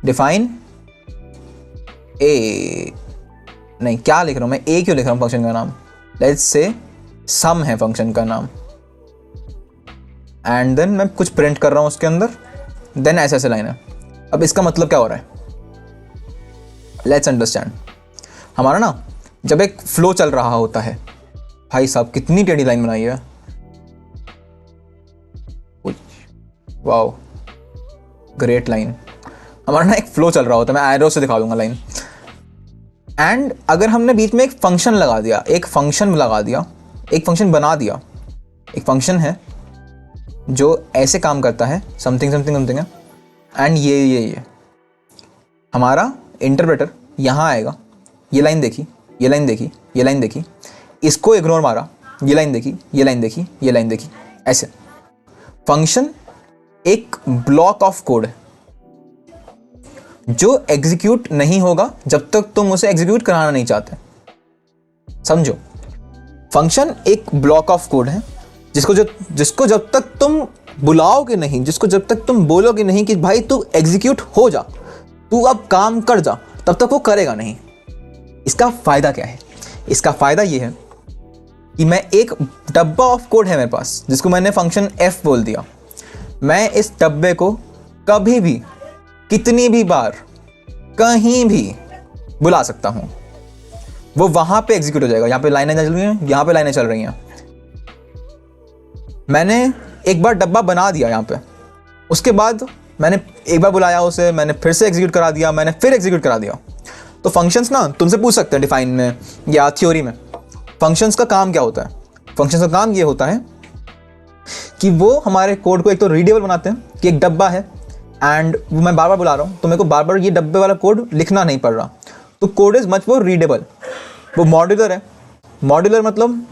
डिफाइन ए, नहीं क्या लिख रहा हूँ मैं, ए क्यों लिख रहा हूँ फंक्शन का नाम, लेट्स से सम है फंक्शन का नाम, एंड देन मैं कुछ प्रिंट कर रहा हूँ उसके अंदर, देन ऐसे लाइन है। अब इसका मतलब क्या हो रहा है, लेट्स अंडरस्टैंड। हमारा ना जब एक फ्लो चल रहा होता है, भाई साहब कितनी टेढ़ी लाइन बनाई है, वाओ ग्रेट लाइन। हमारा ना एक फ्लो चल रहा होता है, मैं एरो से दिखा दूंगा लाइन, एंड अगर हमने बीच में एक फंक्शन लगा दिया, एक फंक्शन बना दिया, एक फंक्शन है जो ऐसे काम करता है, समथिंग समथिंग समथिंग है, एंड ये हमारा इंटरप्रेटर यहाँ आएगा, ये लाइन देखी, ये लाइन देखी, ये लाइन देखी, इसको इग्नोर मारा, ये लाइन देखी, ये लाइन देखी, ये लाइन देखी, ऐसे। फंक्शन एक ब्लॉक ऑफ कोड है जो एग्जीक्यूट नहीं होगा जब तक तुम उसे एग्जीक्यूट कराना नहीं चाहते। समझो, फंक्शन एक ब्लॉक ऑफ कोड है जिसको जब तक तुम बुलाओगे नहीं, जिसको जब तक तुम बोलोगे नहीं कि भाई तू एग्जीक्यूट हो जा, तू अब काम कर जा, तब तक वो करेगा नहीं। इसका फायदा क्या है? इसका फायदा ये है कि मैं एक डब्बा ऑफ कोड है मेरे पास, जिसको मैंने फंक्शन f बोल दिया। मैं इस डब्बे को कभी भी, कितनी भी बार, कहीं भी बुला सकता हूं, वो वहां पे एग्जीक्यूट हो जाएगा। यहां पे लाइनें चल रही हैं, यहां पे लाइनें चल रही हैं। मैंने एक बार डब्बा बना दिया यहाँ पे, उसके बाद मैंने एक बार बुलाया उसे, मैंने फिर से एग्जीक्यूट करा दिया, मैंने फिर एग्जीक्यूट करा दिया। तो फंक्शंस ना तुमसे पूछ सकते हैं डिफाइन में या थ्योरी में, फंक्शंस का काम क्या होता है। फंक्शंस का काम ये होता है कि वो हमारे कोड को एक तो रीडेबल बनाते हैं, कि एक डब्बा है एंड मैं बार बार बुला रहा हूँ, तो मेरे को बार बार ये डब्बे वाला कोड लिखना नहीं पड़ रहा, तो code is much more readable. वो मॉड्यूलर है। मॉड्यूलर मतलब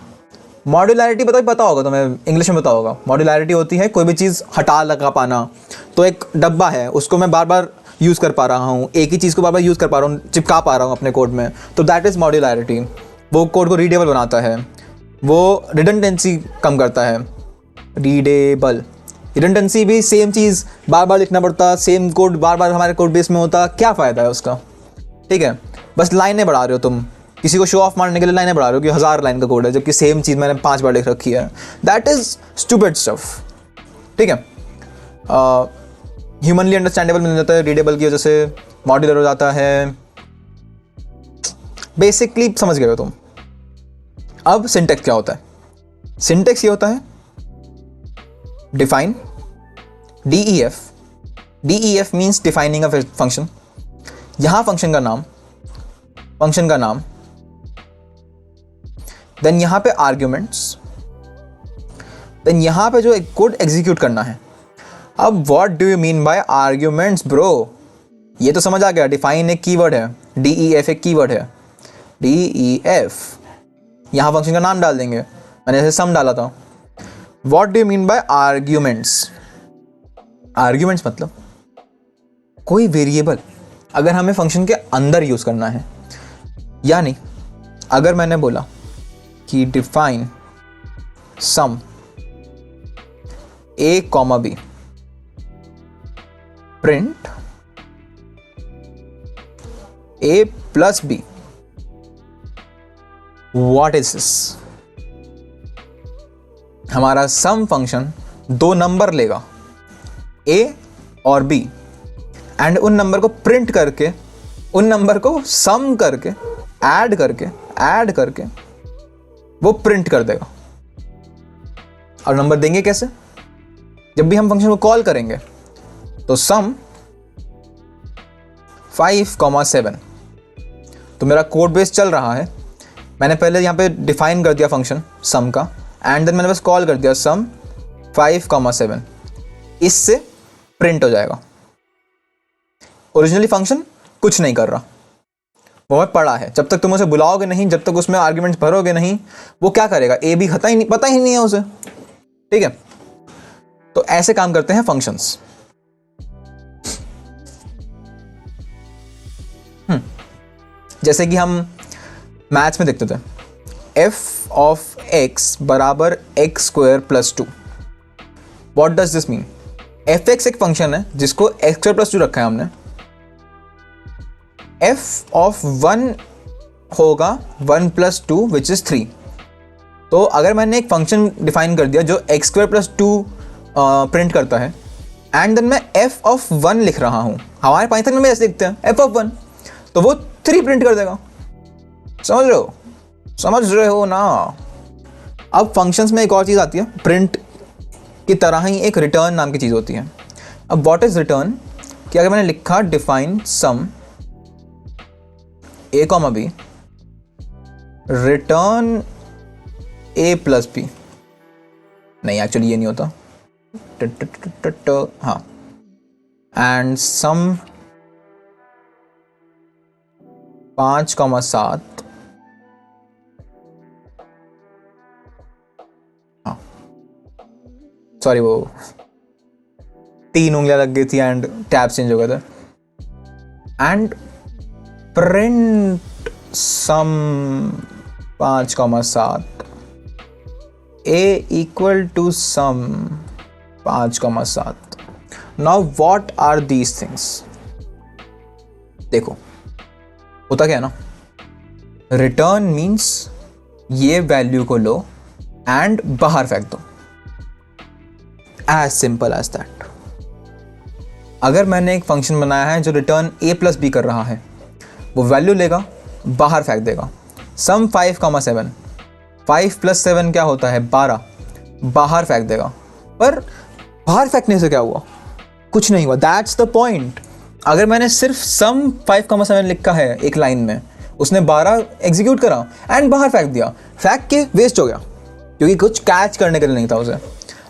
मॉड्यूलैरिटी पता होगा तुम्हें, इंग्लिश में पता होगा। मॉड्यूलैरिटी होती है कोई भी चीज़ हटा लगा पाना। तो एक डब्बा है, उसको मैं बार बार यूज़ कर पा रहा हूँ, एक ही चीज़ को बार बार यूज़ कर पा रहा हूँ, चिपका पा रहा हूँ अपने कोड में, तो दैट इज़ मॉड्यूलैरिटी। वो कोड को रीडेबल बनाता है, वो रिडंडेंसी कम करता है। रीडेबल, रिडंडेंसी भी सेम चीज़ बार बार लिखना पड़ता, सेम कोड बार बार हमारे कोड बेस में होता, क्या फ़ायदा है उसका? ठीक है, बस लाइनें बढ़ा रहे हो तुम, किसी को शो ऑफ मारने के लिए लाइनें बढ़ा रहे हो कि 1000 लाइन का कोड है, जबकि सेम चीज़ मैंने 5 बार लिख रखी है। That is stupid stuff. ठीक है, ह्यूमनली अंडरस्टैंडेबल मिल जाता है रीडेबल की वजह से, मॉड्यूलर हो जाता है, बेसिकली समझ गए हो तुम। अब सिंटेक्स क्या होता है? सिंटेक्स ये होता है define, DEF। DEF means defining a function. यहाँ फंक्शन का नाम, देन यहाँ पे आर्ग्यूमेंट्स, देन यहाँ पे जो एक कोड एग्जीक्यूट करना है। अब what do you mean by arguments bro? ये तो समझ आ गया, डिफाइन एक कीवर्ड है, DEF एक कीवर्ड है। DEF, यहाँ फंक्शन का नाम डाल देंगे, मैंने जैसे सम डाला था। What do you mean by arguments? Arguments मतलब कोई वेरिएबल अगर हमें फंक्शन के अंदर यूज करना है, यानी अगर मैंने बोला कि define sum a, b, print a plus b, what is this? हमारा सम फंक्शन दो नंबर लेगा a और b, एंड उन नंबर को प्रिंट करके, उन नंबर को सम करके, ऐड करके वो प्रिंट कर देगा। और नंबर देंगे कैसे? जब भी हम फंक्शन को कॉल करेंगे तो सम 5,7, तो मेरा कोड बेस चल रहा है, मैंने पहले यहाँ पे डिफाइन कर दिया फंक्शन सम का, एंड देन मैंने बस कॉल कर दिया सम 5,7, इससे प्रिंट हो जाएगा। ओरिजिनली फंक्शन कुछ नहीं कर रहा, वो पड़ा है। जब तक तुम उसे बुलाओगे नहीं, जब तक उसमें आर्ग्यूमेंट्स भरोगे नहीं, वो क्या करेगा? ए बी पता ही नहीं है उसे, ठीक है? तो ऐसे काम करते हैं फंक्शंस। जैसे कि हम मैथ्स में देखते थे, f ऑफ x बराबर x square plus 2। What does this mean? f(x) एक फंक्शन है जिसको x स्क्वायर प्लस 2 रखा है हमने। f ऑफ 1 होगा 1 प्लस 2 विच इज 3। तो अगर मैंने एक फंक्शन डिफाइन कर दिया जो x स्क्वायर प्लस 2 प्रिंट करता है, एंड देन मैं f ऑफ 1 लिख रहा हूं, हमारे पाइथन में ऐसे लिखते हैं f ऑफ 1, तो वो 3 प्रिंट कर देगा। समझ रहे हो ना? अब फंक्शंस में एक और चीज आती है, प्रिंट की तरह ही एक रिटर्न नाम की चीज होती है। अब व्हाट इज रिटर्न? कि अगर मैंने लिखा define sum a, b, return a plus b, नहीं एक्चुअली ये नहीं होता, हाँ, एंड सम 5,7, हाँ सॉरी वो 3 उंगलियां लग गई थी एंड टैब चेंज हो गया था। And print sum 5,7 a equal to sum 5,7। Now what are these things? देखो होता क्या है ना, रिटर्न मीन्स ये वैल्यू को लो एंड बाहर फेंक दो, एज सिंपल एज दैट। अगर मैंने एक फंक्शन बनाया है जो रिटर्न a प्लस b कर रहा है, वो वैल्यू लेगा, बाहर फेंक देगा। सम 5,7, 5 प्लस 7 क्या होता है? 12, बाहर फेंक देगा। पर बाहर फेंकने से क्या हुआ? कुछ नहीं हुआ। That's the point. अगर मैंने सिर्फ सम 5,7 लिखा है एक लाइन में, उसने 12 एग्जीक्यूट करा एंड बाहर फेंक दिया, फेंक के वेस्ट हो गया, क्योंकि कुछ कैच करने के लिए नहीं था उसे।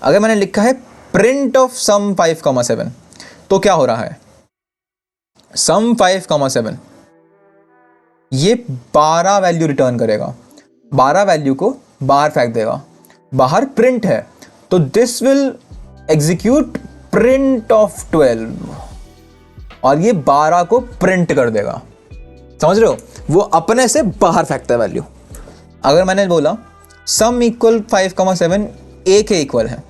अगर मैंने लिखा है प्रिंट ऑफ सम 5,7, तो क्या हो रहा है? सम 5,7 ये 12 वैल्यू रिटर्न करेगा, 12 वैल्यू को बाहर फेंक देगा। बाहर प्रिंट है तो this will execute print of 12 और ये 12 को प्रिंट कर देगा। समझ रहे हो? वो अपने से बाहर फेंकता है वैल्यू। अगर मैंने बोला सम इक्वल 5,7 a के इक्वल है,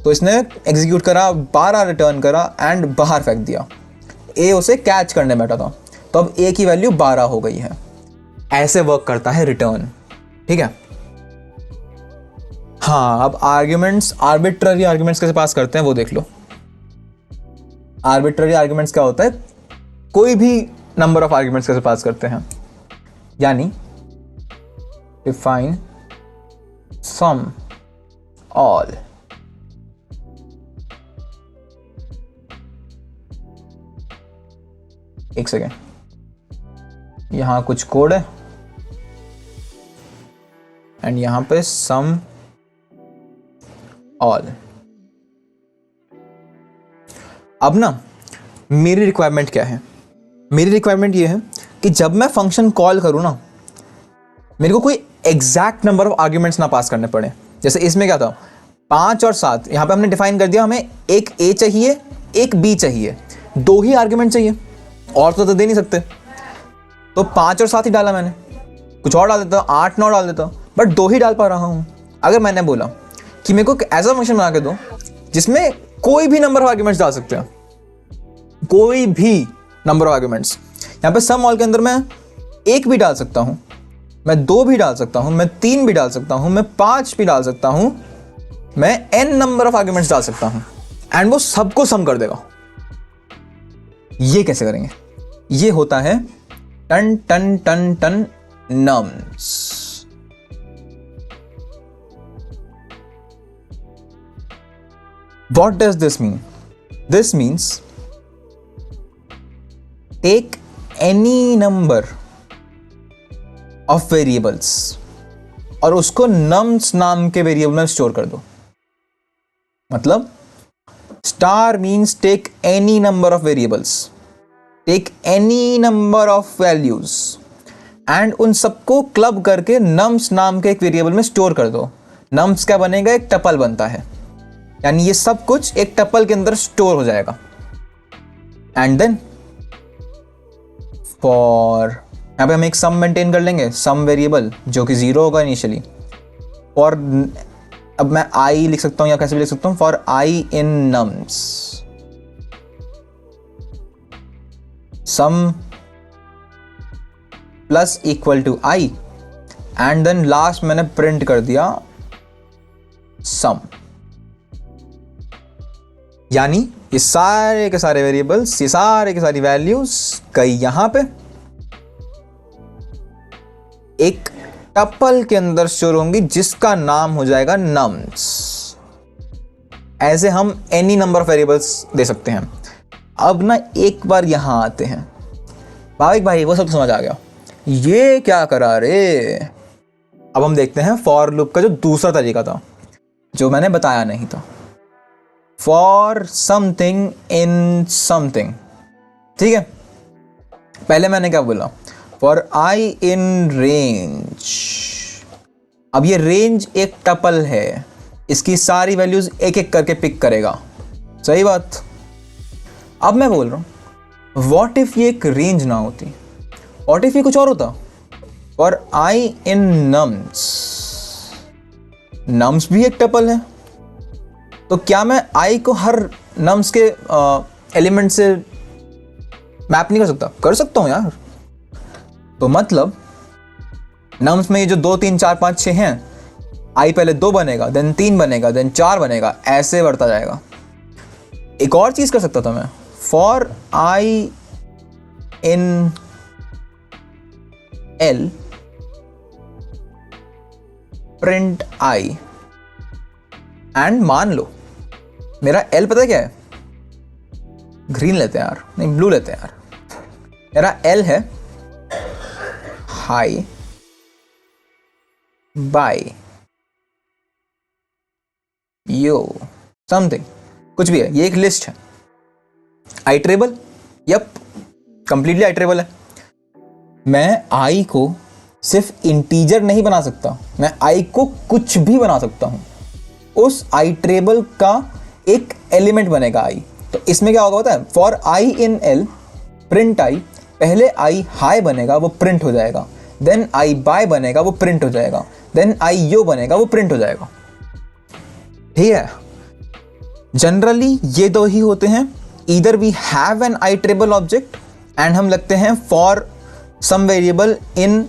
तो इसने एग्जीक्यूट करा, 12 रिटर्न करा एंड बाहर फेंक दिया। a उसे कैच करने बैठा था, तो अब a की वैल्यू 12 हो गई है। ऐसे वर्क करता है रिटर्न, ठीक है? हाँ, अब आर्ग्यूमेंट्स, आर्बिट्ररी आर्ग्यूमेंट्स कैसे पास करते हैं वो देख लो। आर्बिट्ररी आर्ग्यूमेंट्स क्या होता है? कोई भी नंबर ऑफ आर्ग्यूमेंट्स कैसे पास करते हैं, यानी डिफाइन सम ऑल एक सेकेंड, यहां कुछ कोड है एंड यहां पे सम ऑल। अब ना मेरी रिक्वायरमेंट क्या है? मेरी रिक्वायरमेंट ये है कि जब मैं फंक्शन कॉल करूँ ना, मेरे को कोई एग्जैक्ट नंबर ऑफ आर्ग्यूमेंट्स ना पास करने पड़े। जैसे इसमें क्या था, 5 और 7, यहाँ पे हमने डिफाइन कर दिया, हमें एक ए चाहिए एक बी चाहिए, 2 ही आर्ग्यूमेंट चाहिए, और तो दे नहीं सकते। तो 5 और 7 ही डाला मैंने, कुछ और डाल देता, 8 9 डाल देता, बट 2 ही डाल पा रहा हूँ। अगर मैंने बोला कि मेरे को ऐसा फंक्शन बना के दो जिसमें कोई भी नंबर ऑफ आर्ग्यूमेंट्स डाल सकते हैं, कोई भी नंबर ऑफ आर्ग्यूमेंट्स, यहाँ पे सम ऑल के अंदर मैं 1 भी डाल सकता हूँ, मैं 2 भी डाल सकता हूँ, मैं 3 भी डाल सकता हूँ, मैं 5 भी डाल सकता हूँ, मैं n नंबर ऑफ आर्ग्यूमेंट्स डाल सकता हूँ, एंड वो सबको सम कर देगा। ये कैसे करेंगे? ये होता है टन टन टन टन nums. What does this mean? This means take any number of variables और उसको nums नाम के वेरिएबल में स्टोर कर दो। मतलब star means take any number of variables, take any number of values, and उन सबको क्लब करके nums नाम के एक वेरिएबल में स्टोर कर दो। nums क्या बनेगा? एक टपल बनता है, यानी ये सब कुछ एक टपल के अंदर स्टोर हो जाएगा। एंड देन फॉर, यहाँ पे हम एक सम मेंटेन कर लेंगे, सम वेरिएबल जो कि 0 होगा इनिशियली। फॉर, अब मैं आई लिख सकता हूँ या कैसे भी लिख सकता हूँ, for i in nums, sum plus equal to i, and then last मैंने प्रिंट कर दिया सम। यानी ये सारे के सारे वेरिएबल्स, ये सारे के सारी वैल्यूज कई यहां पे एक टपल के अंदर स्टोर होंगी जिसका नाम हो जाएगा नम्स। ऐसे हम एनी नंबर ऑफ वेरिएबल्स दे सकते हैं। अब ना एक बार यहां आते हैं, भाई वो सब तो समझ आ गया, ये क्या करा रे। अब हम देखते हैं फॉर लूप का जो दूसरा तरीका था, जो मैंने बताया नहीं था, फॉर समथिंग इन समथिंग। ठीक है, पहले मैंने क्या बोला, फॉर आई इन रेंज। अब ये रेंज एक टपल है, इसकी सारी वैल्यूज एक एक करके पिक करेगा, सही बात। अब मैं बोल रहा हूं व्हाट इफ ये एक रेंज ना होती, व्हाट इफ ये कुछ और होता, for i in nums. Nums भी एक टपल है, तो क्या मैं i को हर नम्स के एलिमेंट से मैप नहीं कर सकता? कर सकता हूं यार। तो मतलब नम्स में ये जो 2 3 4 5 6 हैं, i पहले 2 बनेगा, देन 3 बनेगा, देन 4 बनेगा, ऐसे बढ़ता जाएगा। एक और चीज कर सकता था मैं, for i in l print i, and मान लो मेरा L पता है क्या है, ग्रीन लेते हैं यार, नहीं ब्लू लेते हैं यार। मेरा L है हाई बाय यो समथिंग, कुछ भी है, ये एक लिस्ट है। आइट्रेबल, यप कंप्लीटली आइट्रेबल है। मैं i को सिर्फ इंटीजर नहीं बना सकता, मैं i को कुछ भी बना सकता हूं। उस आइट्रेबल का एक एलिमेंट बनेगा i। तो इसमें क्या होगा पता है, for i in l print i, पहले i हाई बनेगा वो प्रिंट हो जाएगा, देन i बाय बनेगा वो प्रिंट हो जाएगा, देन i यो बनेगा वो प्रिंट हो जाएगा। ठीक है, जनरली ये 2 ही होते हैं, either we have an iterable object and हम लगते हैं for some variable in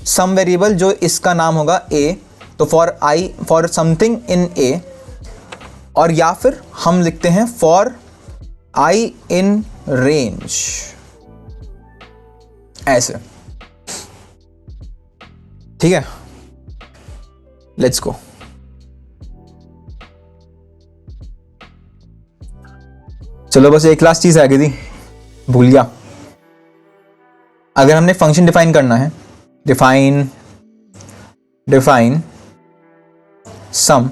some variable जो इसका नाम होगा a, तो फॉर समथिंग इन a, और या फिर हम लिखते हैं फॉर i इन रेंज, ऐसे। ठीक है, लेट्स गो। चलो बस एक लास्ट चीज आ गई थी, भूल गया। अगर हमने फंक्शन डिफाइन करना है, define sum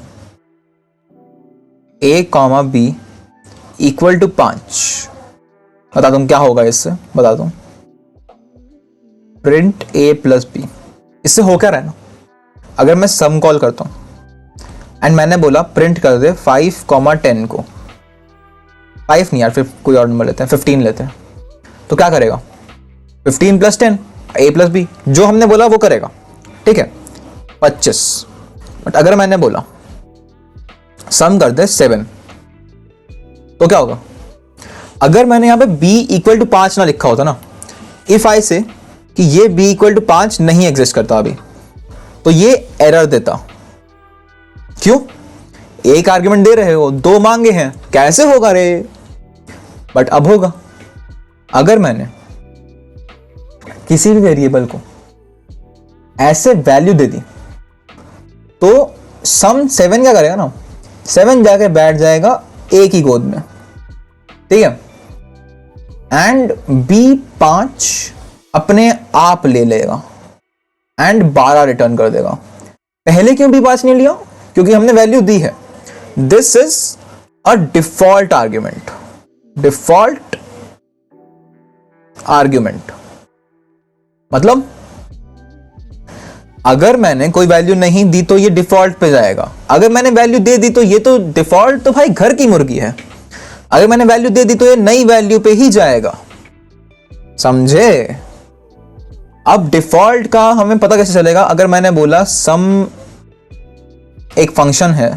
a comma b equal to 5, बता दूं क्या होगा इससे, बता दूं, प्रिंट a प्लस b। इससे हो क्या रहा है ना, अगर मैं सम कॉल करता हूँ एंड मैंने बोला प्रिंट कर दे 5,10 को, 5 नहीं यार, फिर कोई और नंबर लेते हैं, 15 लेते हैं, तो क्या करेगा 15 + 10 a + b, जो हमने बोला वो करेगा, ठीक है 25। बट अगर मैंने बोला सम कर दे 7, तो क्या होगा, अगर मैंने यहां पे b = 5 ना लिखा होता ना, इफ आई से कि ये b = 5 नहीं एग्जिस्ट करता अभी, तो ये एरर देता। क्यों, एक आर्ग्यूमेंट दे रहे हो, 2 मांगे हैं, कैसे होगा रे, बट अब होगा। अगर मैंने किसी भी वेरिएबल को ऐसे वैल्यू दे दी, तो सम 7 क्या करेगा ना, 7 जाके बैठ जाएगा a की गोद में, ठीक है, एंड b 5 अपने आप ले लेगा एंड 12 रिटर्न कर देगा। पहले क्यों b 5 नहीं लिया, क्योंकि हमने वैल्यू दी है। This is a default argument, default argument मतलब अगर मैंने कोई वैल्यू नहीं दी तो ये डिफॉल्ट पे जाएगा, अगर मैंने वैल्यू दे दी तो ये तो डिफॉल्ट तो भाई घर की मुर्गी है, अगर मैंने वैल्यू दे दी तो ये नई वैल्यू पे ही जाएगा, समझे। अब डिफॉल्ट का हमें पता कैसे चलेगा, अगर मैंने बोला सम एक फंक्शन है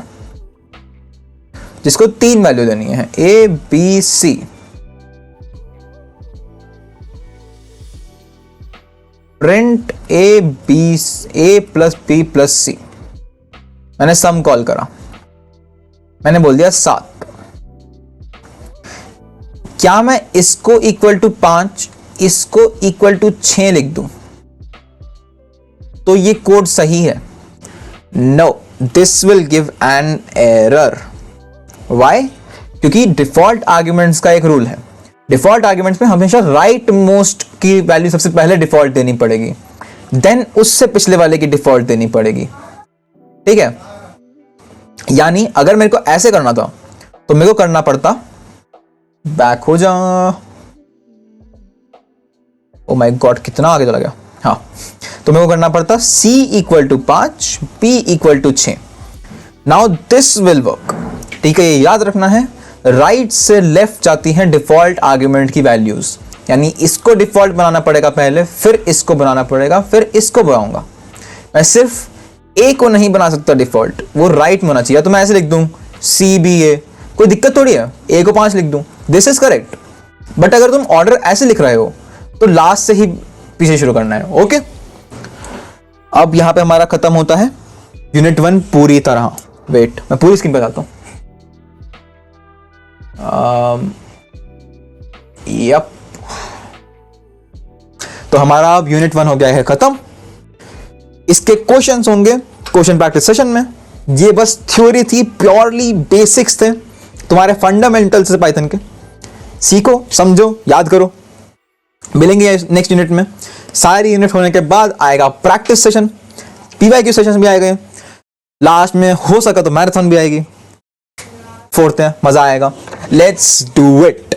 जिसको 3 वैल्यू देनी है, a b c, print a + b + c, मैंने सम कॉल करा, मैंने बोल दिया 7, क्या मैं इसको = 5 इसको = 6 लिख दूं तो ये कोड सही है? No, this will give an error. Why? क्योंकि डिफॉल्ट आर्ग्यूमेंट्स का एक रूल है, डिफॉल्ट आर्ग्यूमेंट्स में हमेशा राइट मोस्ट की वैल्यू सबसे पहले डिफॉल्ट देनी पड़ेगी, देन उससे पिछले वाले की डिफॉल्ट देनी पड़ेगी, ठीक है। यानी अगर मेरे को ऐसे करना था तो मेरे को करना पड़ता, बैक हो जा, ओ माय गॉड कितना आगे चला गया, हाँ, तो मेरे को करना पड़ता c = 5 p = 6। Now this will work, ठीक है, ये याद रखना है, राइट से लेफ्ट जाती हैं डिफॉल्ट आर्ग्यूमेंट की वैल्यूज, यानी इसको डिफॉल्ट बनाना पड़ेगा पहले, फिर इसको बनाना पड़ेगा, फिर इसको बनाऊंगा। मैं सिर्फ a को नहीं बना सकता डिफॉल्ट, वो राइट में होना चाहिए, तो मैं ऐसे लिख दूं CBA, कोई दिक्कत थोड़ी है, a को 5 लिख दूं, दिस इज करेक्ट। बट अगर तुम ऑर्डर ऐसे लिख रहे हो तो लास्ट से ही पीछे शुरू करना है, ओके। अब यहां पे हमारा खत्म होता है यूनिट 1 पूरी तरह। वेट, मैं पूरी स्क्रीन पे बताता हूं। यप, तो हमारा अब यूनिट 1 हो गया है खत्म। इसके क्वेश्चंस होंगे क्वेश्चन प्रैक्टिस सेशन में। ये बस थ्योरी थी, प्योरली बेसिक्स थे, तुम्हारे फंडामेंटल्स पाइथन के। सीखो, समझो, याद करो। मिलेंगे नेक्स्ट यूनिट में। सारी यूनिट होने के बाद आएगा प्रैक्टिस सेशन, पीवाईक्यू सेशन भी आएंगे, लास्ट में हो सका तो मैराथन भी आएगी। फोड़ते हैं, मजा आएगा। Let's do it.